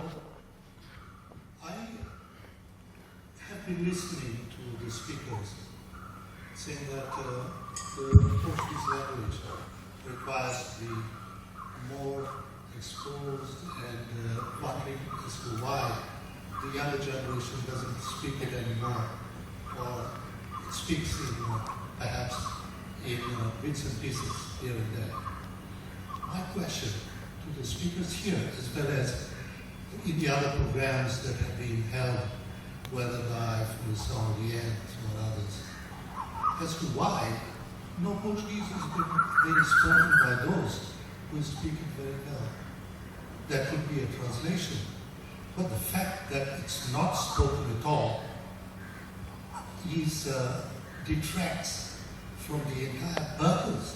I have been listening to the speakers saying that the Portuguese language requires to be more exposed and wondering as to why the younger generation doesn't speak it anymore, or it speaks in perhaps in bits and pieces here and there. My question to the speakers here, as well as in the other programs that have been held, whether by Lusophone Goa or others, as to why no Portuguese has been spoken by those who speak it very well. That could be a translation. But the fact that it's not spoken at all detracts from the entire purpose.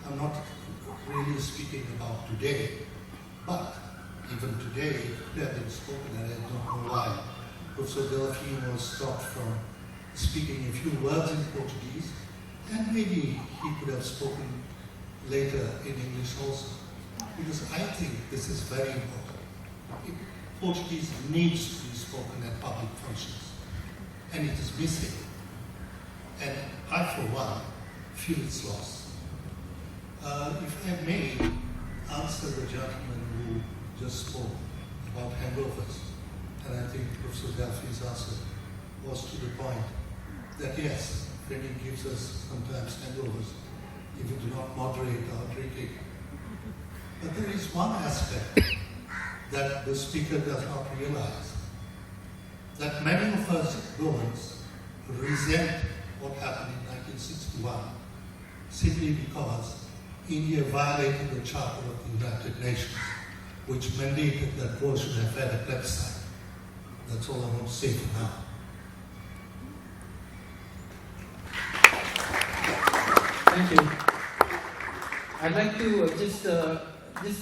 I'm not really speaking about today, but even today it could have been spoken, and I don't know why. Professor Delphi was stopped from speaking a few words in Portuguese, and maybe he could have spoken later in English also. because I think this is very important. Portuguese needs to be spoken at public functions, and it is missing. And I, for one, feel its loss. If I may answer the gentleman who just spoke about handovers, and I think Professor Delphi's answer was to the point that yes, training gives us sometimes handovers if we do not moderate our drinking. But there is one aspect that the speaker does not realize, that many of us Goans resent what happened in 1961 simply because India violated the Charter of the United Nations, which mandated that Goa should have had a plebiscite. That's all I want to say for now. Thank you. I'd like to just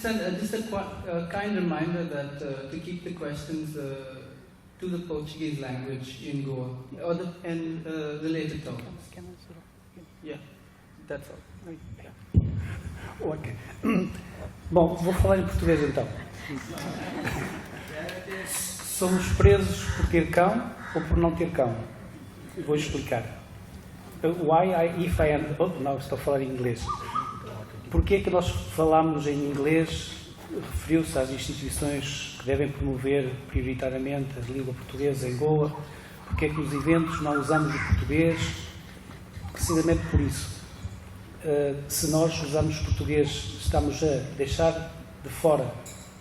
send a kind reminder that to keep the questions to the Portuguese language in Goa and related topics. Yeah, that's all. Ok. Bom, vou falar em português então. Somos presos por ter cão ou por não ter cão? Vou explicar. Não, estou a falar em inglês. Porquê que nós falamos em inglês? Referiu-se às instituições que devem promover prioritariamente a língua portuguesa em Goa. Porquê que nos eventos não usamos o português? Precisamente por isso. Se nós usamos português, estamos a deixar de fora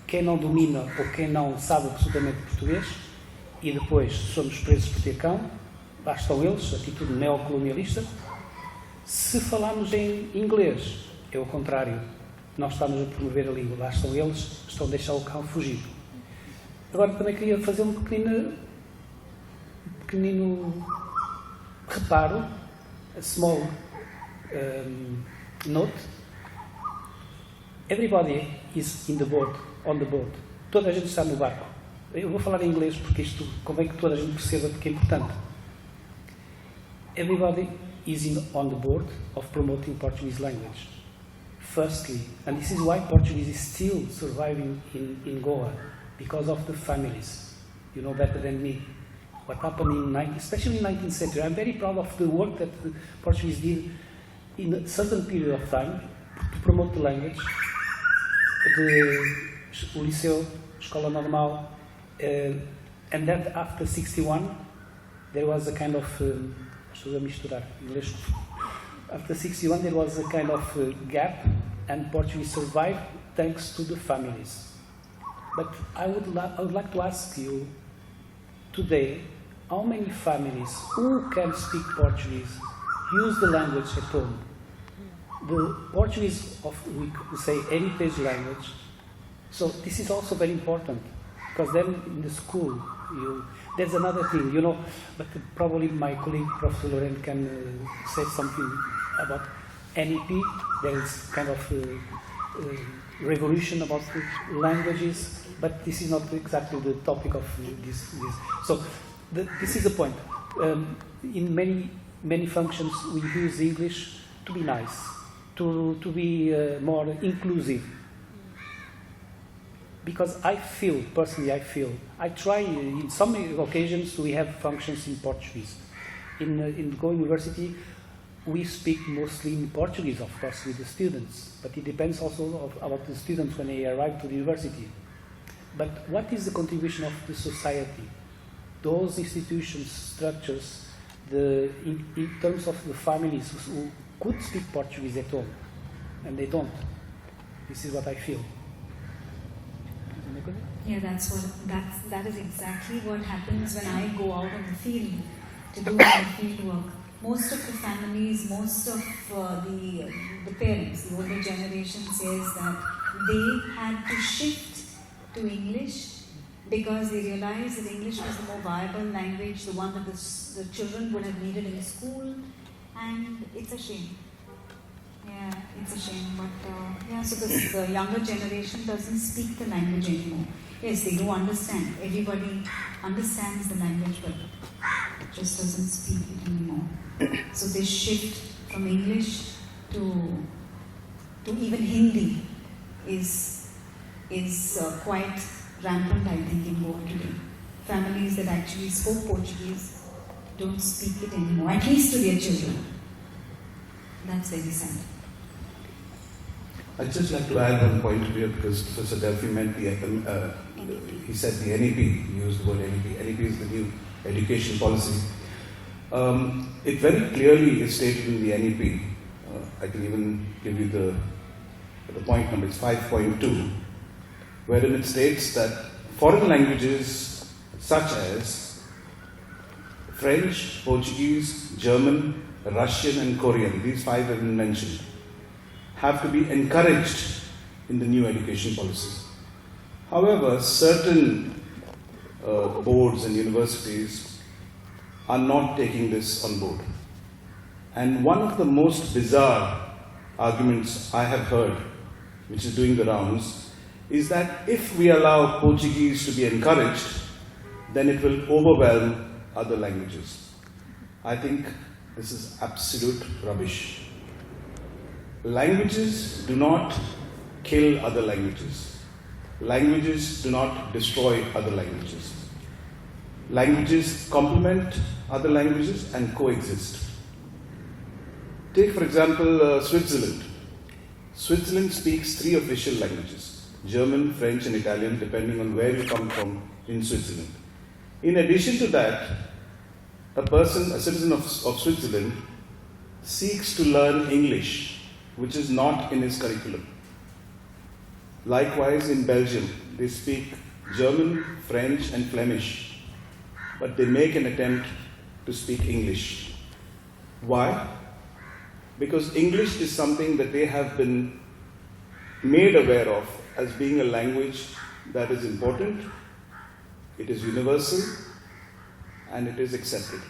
quem não domina ou quem não sabe absolutamente português, e depois somos presos por ter cão. Lá estão eles, atitude neocolonialista. Se falarmos em inglês, é o contrário. Nós estamos a promover a língua. Lá estão eles, estão a deixar o cão fugir. Agora também queria fazer um pequenino reparo, a small note. Everybody is on the boat. Toda a gente está no barco. Eu vou falar em inglês porque isto convém que toda a gente perceba porque é importante. Everybody is on the board of promoting Portuguese language. Firstly, and this is why Portuguese is still surviving in Goa, because of the families. You know better than me what happened especially in the 19th century. I'm very proud of the work that the Portuguese did in a certain period of time to promote the language. O liceu, escola normal, and then after 61 there was a kind of estou a misturar inglês. After 61 there was a kind of gap, and Portuguese survived thanks to the families. But I would like to ask you today, how many families who can speak Portuguese use the language at home? The Portuguese we say heritage language. So this is also very important, because then in the school there's another thing, but probably my colleague Professor Loren can say something about NEP. There is kind of revolution about the languages, but this is not exactly the topic of this. So this is the point. In many functions we use English to be nice, to be more inclusive. Because personally I try in some occasions we have functions in Portuguese. In Goa University we speak mostly in Portuguese, of course, with the students, but it depends also about the students when they arrive to the university. But what is the contribution of the society? Those institutions, structures, in terms of the families who could speak Portuguese at home, and they don't. This is what I feel. Yeah, that is exactly what happens when I go out on the field to do my field work. Most of the families, most of the parents, the older generation says that they had to shift to English because they realized that English was the more viable language, the one that the children would have needed in school, and it's a shame. Yeah, it's a shame, but so the younger generation doesn't speak the language anymore. Yes, they do understand. Everybody understands the language, but just doesn't speak it anymore. So this shift from English to even Hindi is is quite rampant, I think, in Goa today. Families that actually spoke Portuguese don't speak it anymore, at least to their children. That's very sad. I'd just like to add one point here, because Professor Delphi meant he said the NEP, he used the word NEP. NEP is the new education policy. It very clearly is stated in the NEP. I can even give you the point number, it's 5.2, wherein it states that foreign languages such as French, Portuguese, German, Russian and Korean, these 5 have been mentioned, have to be encouraged in the new education policy. However, certain boards and universities are not taking this on board. And one of the most bizarre arguments I have heard, which is doing the rounds, is that if we allow Portuguese to be encouraged, then it will overwhelm other languages. I think this is absolute rubbish. Languages do not kill other languages. Languages do not destroy other languages. Languages complement other languages and coexist. Take, for example, Switzerland. Switzerland speaks 3 official languages: German, French, and Italian, depending on where you come from in Switzerland. In addition to that, a citizen of Switzerland, seeks to learn English, which is not in his curriculum. Likewise, in Belgium, they speak German, French, and Flemish, but they make an attempt to speak English. Why? Because English is something that they have been made aware of as being a language that is important, it is universal, and it is accepted.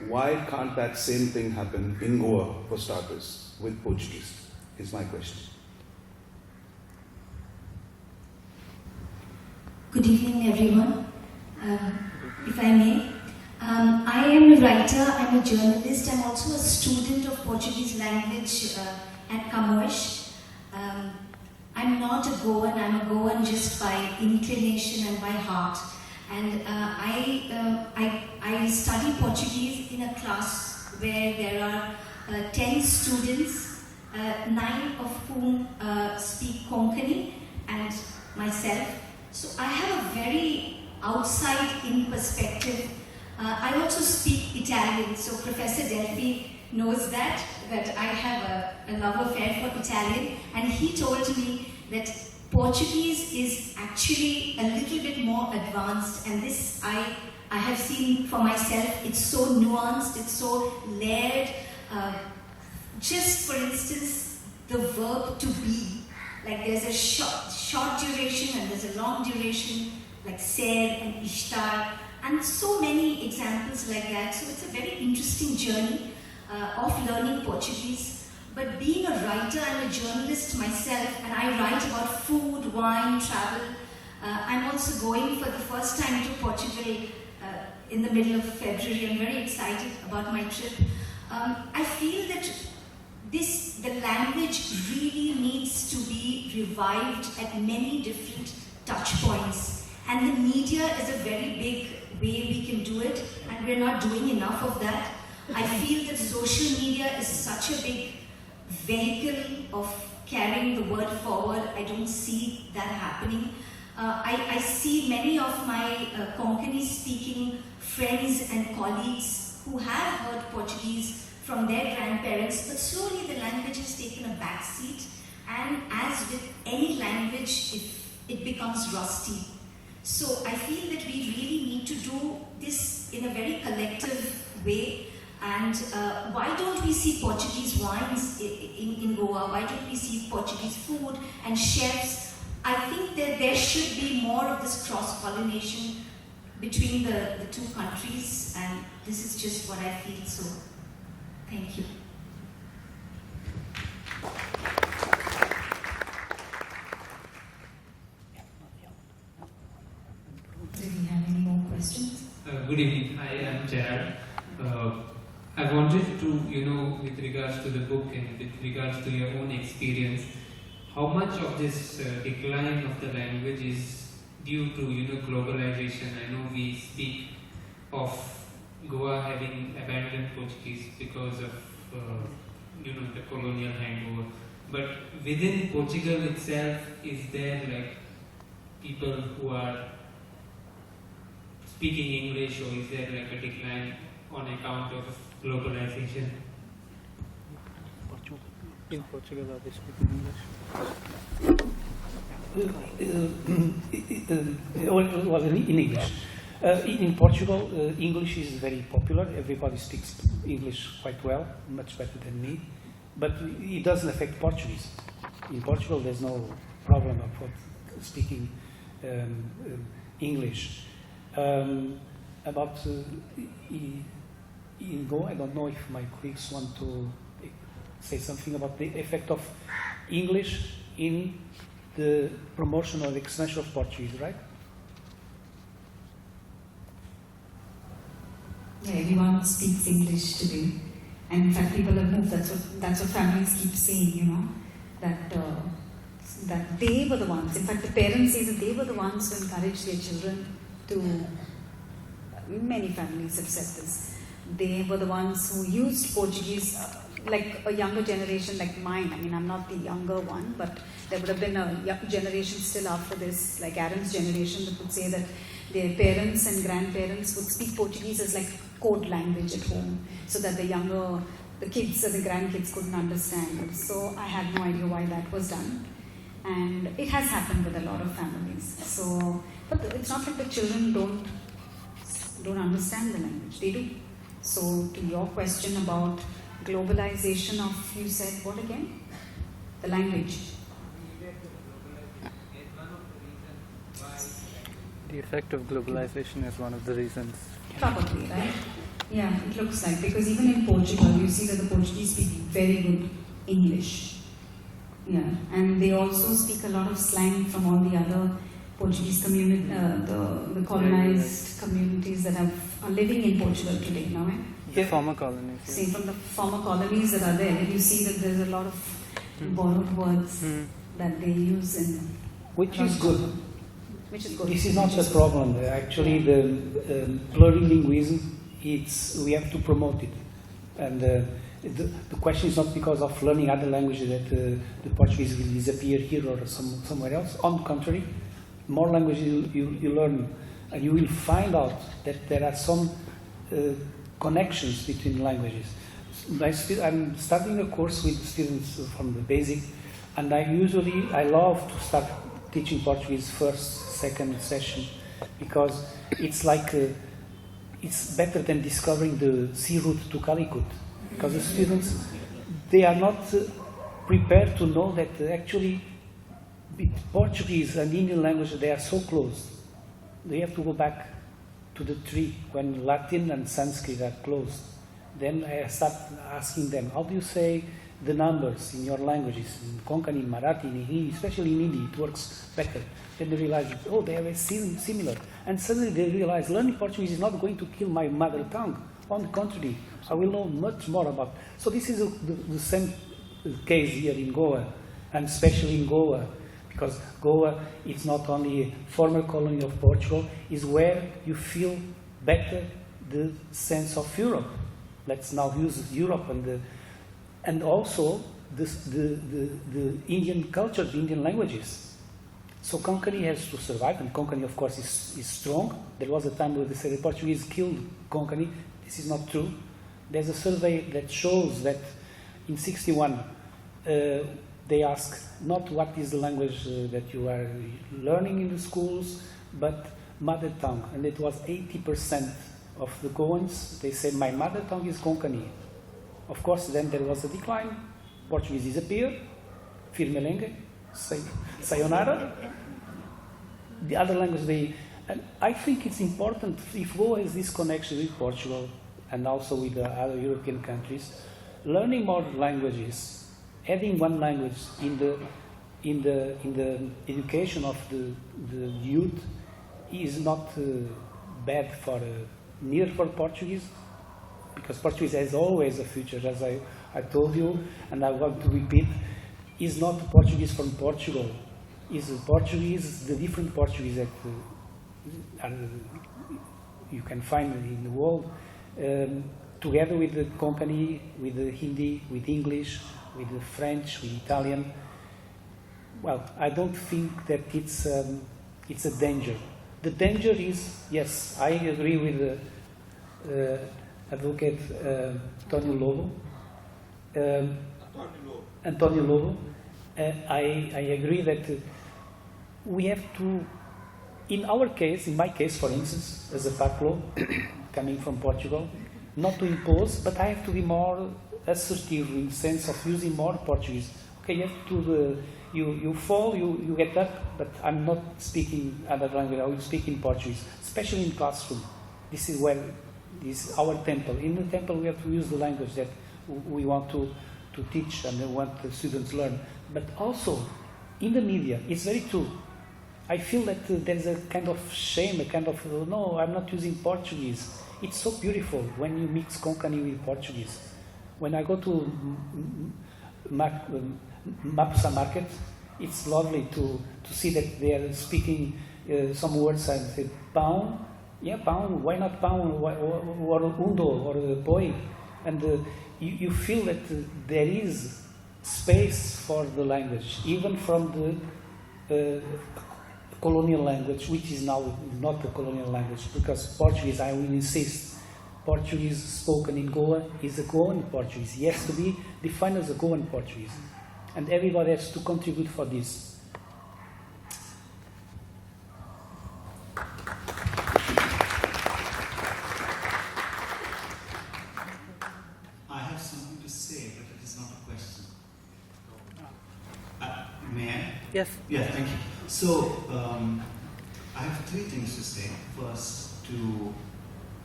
Why can't that same thing happen in Goa, for starters, with Portuguese, is my question. Good evening, everyone. If I may, I am a writer, I'm a journalist, I'm also a student of Portuguese language at Camões. I'm not a Goan, I'm a Goan just by inclination and by heart. And I study Portuguese in a class where there are 10 students, 9 of whom speak Konkani, and myself. So I have a very outside-in perspective. I also speak Italian, so Professor Delphi knows that I have a love affair for Italian, and he told me that Portuguese is actually a little bit more advanced, and this I have seen for myself. It's so nuanced, it's so layered. Just for instance, the verb to be, like there's a short duration and there's a long duration, like ser and ishtar, and so many examples like that. So it's a very interesting journey of learning Portuguese. But being a writer, I'm a journalist myself, and I write about food, wine, travel. I'm also going for the first time to Portugal in the middle of February. I'm very excited about my trip. I feel that the language really needs to be revived at many different touch points. And the media is a very big way we can do it, and we're not doing enough of that. I feel that social media is such a big vehicle of carrying the word forward. I don't see that happening. I see many of my Konkani speaking friends and colleagues who have heard Portuguese from their grandparents, but slowly the language has taken a back seat, and as with any language, it becomes rusty. So I feel that we really need to do this in a very collective way. And why don't we see Portuguese wines in Goa? Why don't we see Portuguese food and chefs? I think that there should be more of this cross-pollination between the two countries, and this is just what I feel. So, thank you. Do we have any more questions? Good evening. I am Gerard. I wanted to, with regards to the book and with regards to your own experience, how much of this decline of the language is due to globalization? I know we speak of Goa having abandoned Portuguese because of the colonial hangover. But within Portugal itself, is there like people who are speaking English, or is there like a decline on account of globalization? In Portugal, are they speaking English? Well, in English. In Portugal, English is very popular. Everybody speaks English quite well, much better than me. But it doesn't affect Portuguese. In Portugal, there's no problem of speaking English. About in Goa, I don't know if my colleagues want to say something about the effect of English in the promotion or expansion of Portuguese, right? Yeah, everyone speaks English today. And in fact, people have moved. That's what families keep saying, that they were the ones. In fact, the parents say that they were the ones who encouraged their children to. Many families have said this. They were the ones who used Portuguese, like a younger generation like mine. I mean, I'm not the younger one, but there would have been a young generation still after this, like Aaron's generation, that would say that their parents and grandparents would speak Portuguese as like code language at home, so that the kids or the grandkids couldn't understand. So I have no idea why that was done. And it has happened with a lot of families. So, but it's not like the children don't understand the language. They do. So to your question about globalization of, you said what again? The language. The effect of globalization is one of the reasons. Probably, right? Yeah, it looks like. Because even in Portugal, you see that the Portuguese speak very good English. Yeah, and they also speak a lot of slang from all the other Portuguese community, the colonized communities that are living in Portugal today now. The former colonies. Yeah. See, from the former colonies that are there, you see that there's a lot of borrowed words that they use in. Which is good. Which is good. This is not the problem. Actually, the plurilingualism, we have to promote it. And the question is not because of learning other languages that the Portuguese will disappear here or somewhere else. On the contrary, more languages you learn, and you will find out that there are some connections between languages. I'm starting a course with students from the basic, and I love to start teaching Portuguese first, second session, because it's like it's better than discovering the sea route to Calicut, because the students, they are not prepared to know that actually Portuguese and Indian language, they are so close. They have to go back to the tree when Latin and Sanskrit are close. Then I start asking them, how do you say the numbers in your languages, in Konkani, in Marathi, in Hindi, especially in Hindi, it works better. Then they realize, oh, they are similar. And suddenly they realize learning Portuguese is not going to kill my mother tongue. On the contrary, I will know much more about. So this is the same case here in Goa, and especially in Goa, because Goa is not only a former colony of Portugal, is where you feel better the sense of Europe. Let's now use Europe and also the Indian culture, the Indian languages. So Konkani has to survive, and Konkani, of course, is strong. There was a time where they said the Portuguese killed Konkani. This is not true. There's a survey that shows that in '61 they ask not what is the language that you are learning in the schools, but mother tongue, and it was 80% of the Goans. They said my mother tongue is Konkani. Of course, then there was a decline. Portuguese disappeared. Firmelenge, sayonara. The other language, and I think it's important, if Goa has this connection with Portugal and also with the other European countries, learning more languages, adding one language in the education of the youth is not bad neither for Portuguese, because Portuguese has always a future, as I told you, and I want to repeat. is not Portuguese from Portugal. Is Portuguese, the different Portuguese that you can find in the world, together with the Konkani, with the Hindi, with English, with the French, with Italian. Well, I don't think that it's a danger. The danger is, yes, I agree with the advocate Antonio Lobo. Antonio Lobo. I agree that we have to, in our case, in my case, for instance, as a Paclo, coming from Portugal, not to impose, but I have to be more assertive in the sense of using more Portuguese. Okay, you have to, you fall, you get up, but I'm not speaking other language, I will speak in Portuguese, especially in classroom. This is where, this is our temple. In the temple we have to use the language that we want to teach and we want the students to learn. But also, in the media, it's very true. I feel that there's a kind of shame, a kind of, no, I'm not using Portuguese. It's so beautiful when you mix Konkani with Portuguese. When I go to Mapusa market, it's lovely to see that they are speaking some words and say, pão, yeah, pão, why not pão, or undo, or boy. And you feel that there is space for the language, even from the colonial language, which is now not the colonial language, because Portuguese, I will insist, Portuguese spoken in Goa is a Goan Portuguese. He has to be defined as a Goan Portuguese. And everybody has to contribute for this. I have something to say, but it is not a question. May I? Yes. Yeah, thank you. So, I have three things to say. First, to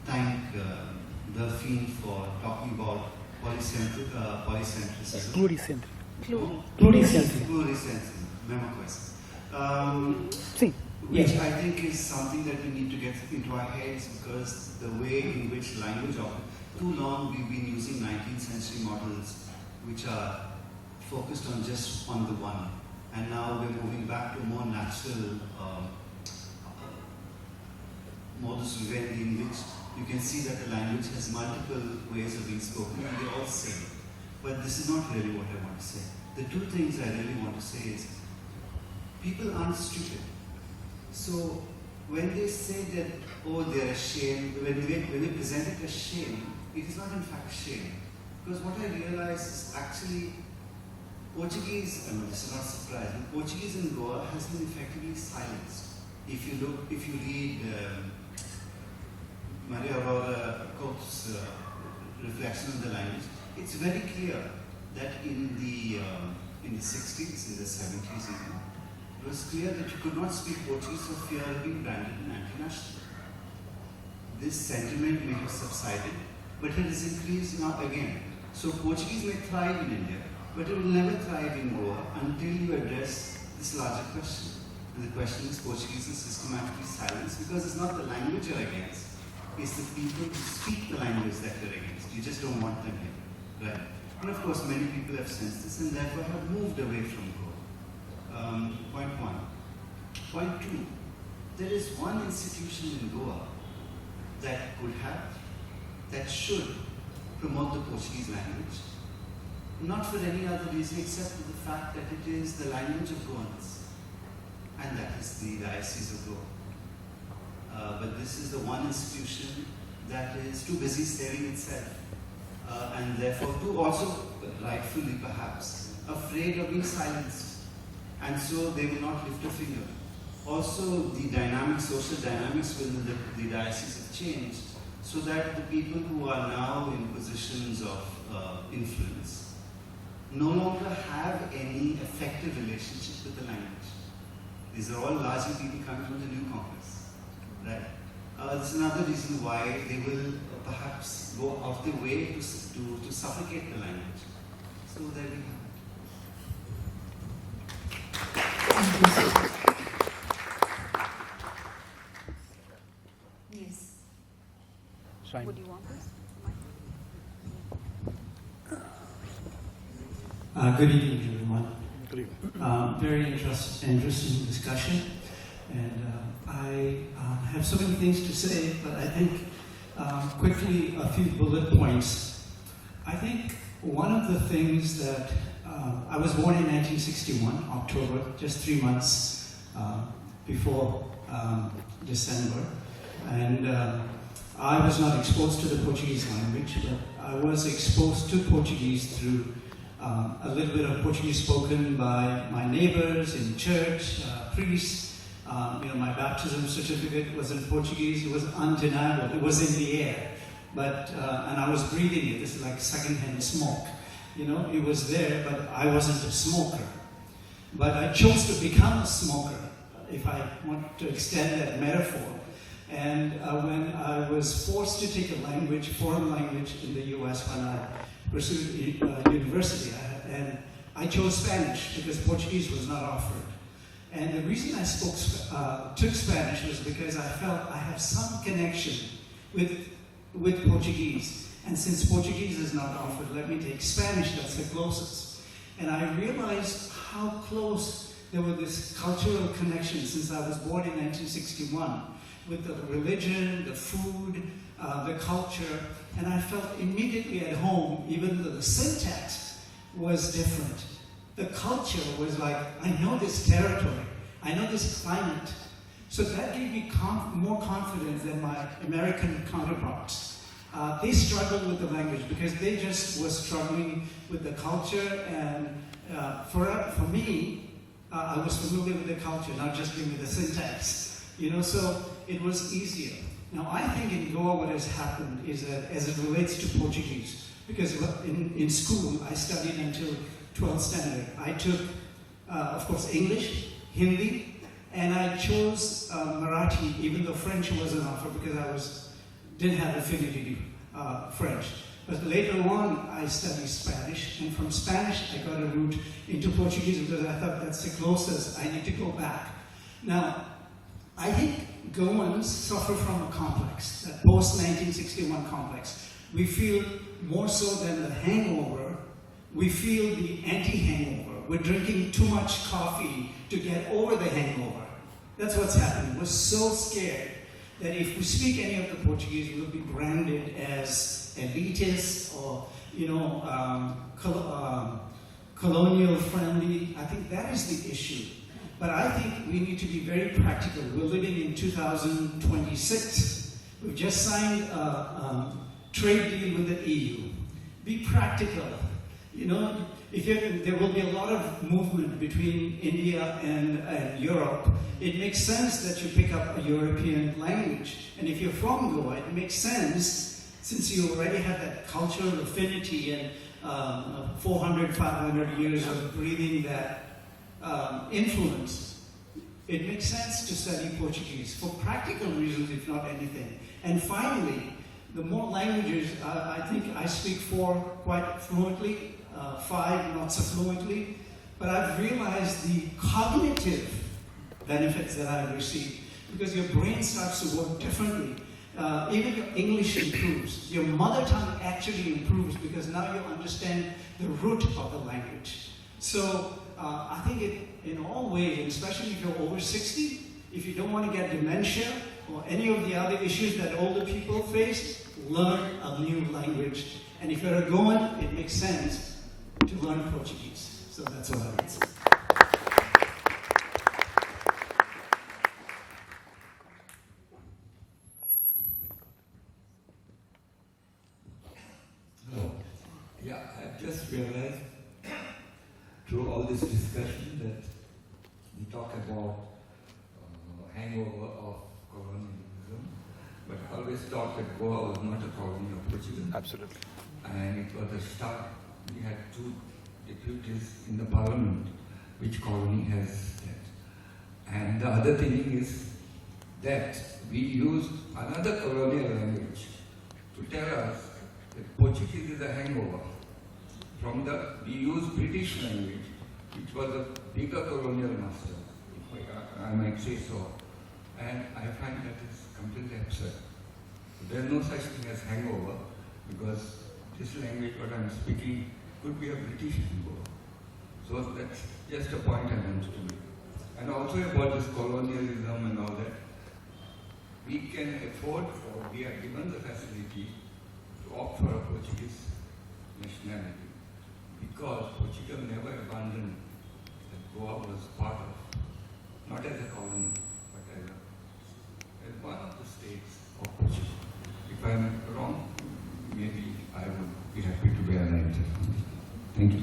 thank Delphine for talking about polycentricism. Pluricentric. Pluricentrism. Mesma coisa. Sim. Which I think is something that we need to get into our heads, because the way in which language, too long we've been using 19th century models which are focused on just on the one. And now we're moving back to a more natural modus vivendi, in which you can see that the language has multiple ways of being spoken and they're all same. But this is not really what I want to say. The two things I really want to say is, people aren't stupid. So when they say that, oh, they're ashamed, when they present it as shame, it is not in fact shame. Because what I realize is actually Portuguese, I mean, this is not surprising, Portuguese in Goa has been effectively silenced. If you read Maria Aurora Coates' reflection on the language, it's very clear that in the 60s, in the 70s even, it was clear that you could not speak Portuguese for fear of being branded an anti-national. This sentiment may have subsided, but it has increased now again. So Portuguese may thrive in India, but it will never thrive in Goa until you address this larger question. And the question is, Portuguese is systematically silenced because it's not the language you're against, it's the people who speak the language that you're against. You just don't want them here, right? And of course, many people have sensed this and therefore have moved away from Goa. Point one. Point two, there is one institution in Goa that could have, that should promote the Portuguese language, not for any other reason except for the fact that it is the language of Goans, and that is the Diocese of Goa. But this is the one institution that is too busy saving itself, and therefore too also, rightfully perhaps, afraid of being silenced. And so they will not lift a finger. Also, the dynamics, social dynamics within the diocese have changed, so that the people who are now in positions of influence no longer have any effective relationship with the language. These are all largely people coming from the new Congress, right? This is another reason why they will perhaps go out their way to suffocate the language. So there we have. Yes. Fine. Would you want this? Good evening, everyone. Very interesting discussion. And I have so many things to say, but I think quickly a few bullet points. I think one of the things that I was born in 1961, October, just 3 months before December. And I was not exposed to the Portuguese language, but I was exposed to Portuguese through a little bit of Portuguese spoken by my neighbors in church, priests. My baptism certificate was in Portuguese. It was undeniable. It was in the air, and I was breathing it. This is like secondhand smoke. It was there, but I wasn't a smoker. But I chose to become a smoker, if I want to extend that metaphor. And when I was forced to take a foreign language in the U.S. when I pursued university, and I chose Spanish because Portuguese was not offered. And the reason I took Spanish was because I felt I have some connection with Portuguese. And since Portuguese is not offered, let me take Spanish, that's the closest. And I realized how close there were this cultural connection since I was born in 1961 with the religion, the food, the culture. And I felt immediately at home, even though the syntax was different. The culture was like, I know this territory, I know this climate. So that gave me more confidence than my American counterparts. They struggled with the language because they just were struggling with the culture, and for me, I was familiar with the culture, not just with the syntax. So it was easier. Now I think in Goa what has happened is that as it relates to Portuguese, because in school I studied until 12th standard. I took, of course, English, Hindi, and I chose Marathi, even though French wasn't offered because didn't have affinity to French. But later on, I studied Spanish, and from Spanish, I got a route into Portuguese because I thought that's the closest. I need to go back. Now, I think Goans suffer from a complex, that post-1961 complex. We feel more so than the hangover, we feel the anti-hangover. We're drinking too much coffee to get over the hangover. That's what's happening. We're so scared that if we speak any of the Portuguese, we'll be branded as elitist or, colonial friendly. I think that is the issue. But I think we need to be very practical. We're living in 2026. We've just signed a trade deal with the EU. Be practical. There will be a lot of movement between India and Europe. It makes sense that you pick up a European language. And if you're from Goa, it makes sense, since you already have that cultural affinity and 400, 500 years of breathing that influence, it makes sense to study Portuguese for practical reasons, if not anything. And finally, the more languages, I think I speak 4 quite fluently, 5 not so fluently, but I've realized the cognitive benefits that I've received, because your brain starts to work differently. Even your English improves. Your mother tongue actually improves because now you understand the root of the language. So I think in all ways, and especially if you're over 60, if you don't want to get dementia or any of the other issues that older people face, learn a new language. And if you're a Goan, it makes sense to learn Portuguese. So that's all I would say. Yeah, I've just realized through all this discussion that we talk about hangover of colonialism, but I always thought that Goa was not a colony of Portugal. Absolutely. And it was a start. We had 2 deputies in the parliament. Which colony has that? And the other thing is that we used another colonial language to tell us that Portuguese is a hangover. We used British language, which was a bigger colonial master, if I might say so. And I find that is completely absurd. There is no such thing as hangover, because this language, what I am speaking, could be a British hangover. So that's just a point I wanted to make. And also about this colonialism and all that, we can afford, or we are given the facility to opt for a Portuguese nationality because Portugal never abandoned that Goa was part of, not as a colony, but as one of the states of Portugal. If I am wrong, maybe I would be happy to bear an answer. Thank you.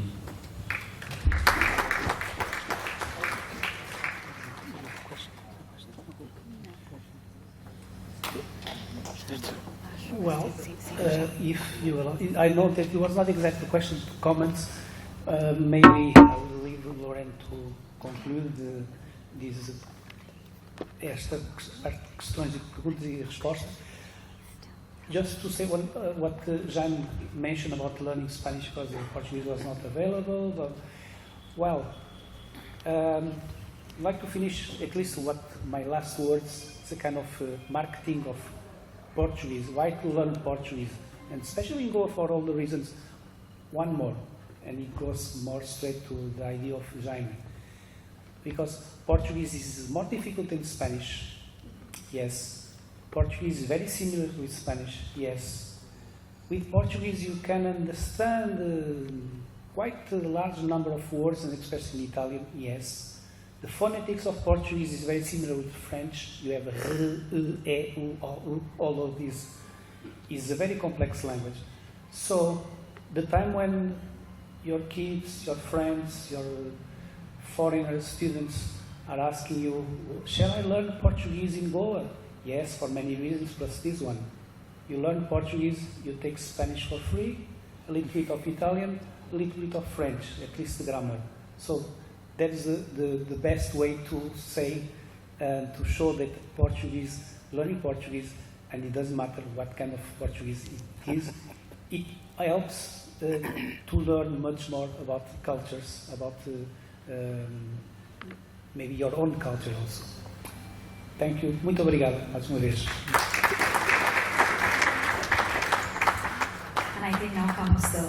Well, if you will, I know that it was not exactly a question, comments. Maybe I will leave Lauren to conclude esta questões de perguntas e respostas. Just to say what Jean mentioned about learning Spanish because the Portuguese was not available. But, well, I'd like to finish at least what my last words. It's a kind of marketing of Portuguese. Why to learn Portuguese? And especially in Goa for all the reasons. One more, and it goes more straight to the idea of Jaime. Because Portuguese is more difficult than Spanish. Yes. Portuguese is very similar with Spanish. Yes. With Portuguese you can understand quite a large number of words and expressed in Italian. Yes. The phonetics of Portuguese is very similar with French. You have all of these. It's a very complex language. So the time when your kids, your friends, your foreigners, students are asking you, shall I learn Portuguese in Goa? Yes, for many reasons, plus this one. You learn Portuguese, you take Spanish for free, a little bit of Italian, a little bit of French, at least the grammar. So that is the best way to say, to show that learning Portuguese, and it doesn't matter what kind of Portuguese it is, it helps to learn much more about cultures, about maybe your own culture also. Thank you. Muito obrigado, mais uma vez. And I think now comes the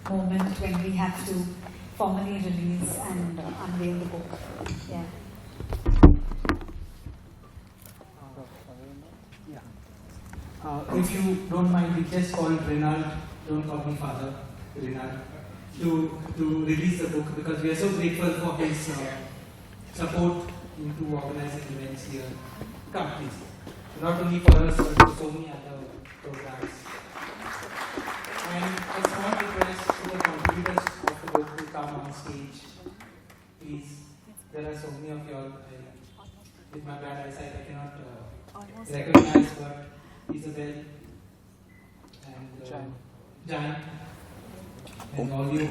moment when we have to formally release and unveil the book. Yeah. If you don't mind, we just call Renald, don't call me father, Renald, to release the book because we are so grateful for his support into organizing events here. Come, please. Not only for us, but for so many other programs. And a small request to the contributors of the book to come on stage. Please. There are so many of you all. With my bad eyesight, I cannot recognize, but Isabel and Jan and all you.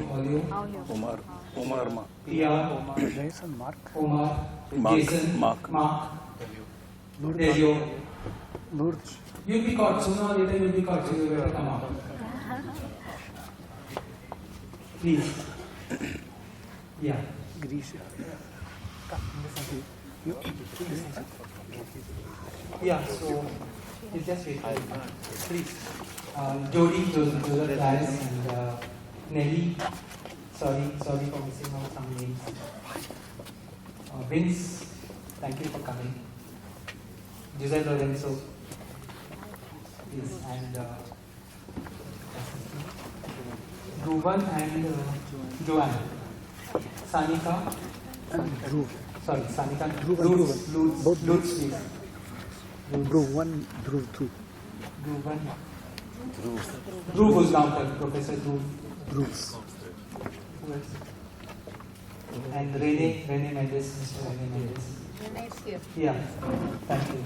Omar, Pia, Jason, Mark, Omar, Jason, Mark, Lourdes. Delio. Lourdes. You'll be caught, sooner or later you'll be caught, so you better come out. Please. Yeah. Grisha. Yeah, so it's just wait. Please. Jody, Joseph Claris, and Nelly. Sorry for missing out some names. Vince, thank you for coming. Jose Lorenzo, please, and Ruben and Joanne. Sanika. Sorry, Sanika. Lutz, please. Dhruv 1, Dhruv 2. Dhruv was down, Professor Dhruv. Dhruv. And Rene Mendes, Mr. Rene Mendes. Yeah, thank you.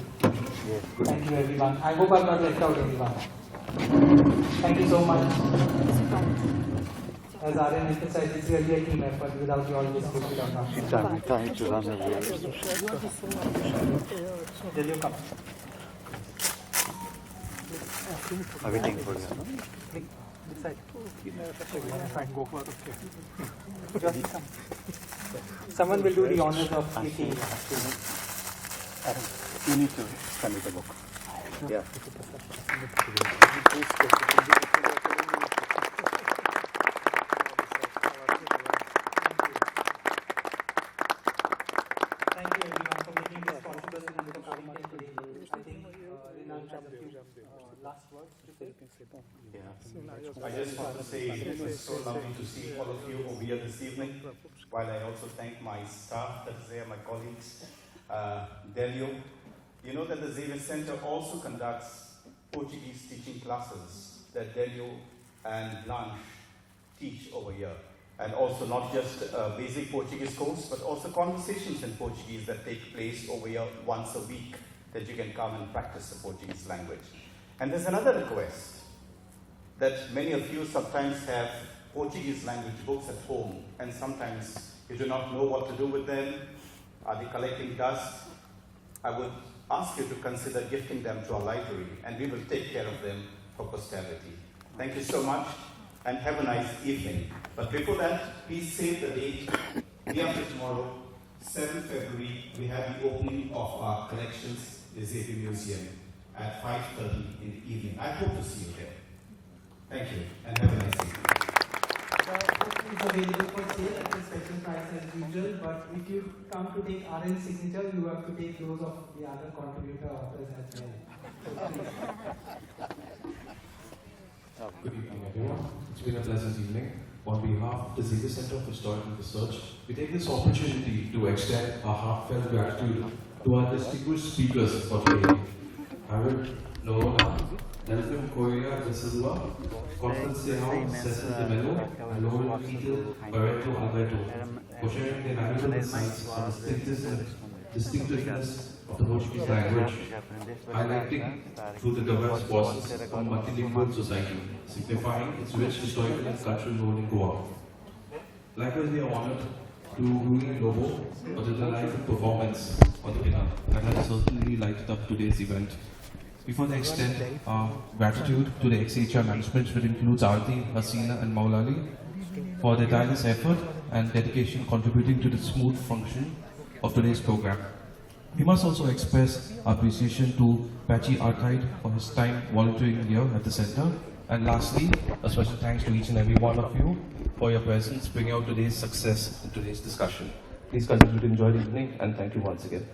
Thank you everyone. I hope I've not left out anyone. Thank you so much. As Aryan emphasized, it's really a team effort. Without you all, this would be done. Thank you, Will you come? I'm waiting for you. Someone will do the honors of the team. You need to send me the book. Yeah. last words to say. I just want to say it's so lovely to see all of you over here this evening, while I also thank my staff that is there, my colleagues, Delio. You know that the Xavier Center also conducts Portuguese teaching classes that Delio and Blanche teach over here. And also not just a basic Portuguese course, but also conversations in Portuguese that take place over here once a week, that you can come and practice the Portuguese language. And there's another request, that many of you sometimes have Portuguese language books at home, and sometimes you do not know what to do with them. Are they collecting dust? I would ask you to consider gifting them to our library, and we will take care of them for posterity. Thank you so much, and have a nice evening. But before that, please save the date. Day after tomorrow, 7th February, we have the opening of our collections, the Xavier Museum, at 5:30 in the evening. I hope to see you there. Thank you, and have a nice evening. It's available for sale at a special price as usual, but if you come to take RN's signature, you have to take those of the other contributor authors as well. Good evening, everyone. It's been a pleasant evening. On behalf of the Xavier Center of Historical Research, we take this opportunity to extend our heartfelt gratitude to our distinguished speakers for today. Harold Noronha, Nelson Correa de Silva, Constance Sehau, Cecil de Mello, and Lauren Peter Barreto Alberto, for sharing their valuable insights on the distinctiveness of the Portuguese language, highlighting through the diverse voices of a multilingual society, signifying its rich historical and cultural role in Goa. Likewise, we are honored to Rui Lobo for the delightful performance on the piano that has certainly lighted up today's event. We further extend our gratitude to the XHR management, which includes Arti, Hasina and Maulali, for their tireless effort and dedication contributing to the smooth function of today's program. We must also express our appreciation to Pachi Archive for his time volunteering here at the center. And lastly, a special thanks to each and every one of you for your presence, bringing out today's success in today's discussion. Please continue to enjoy the evening, and thank you once again.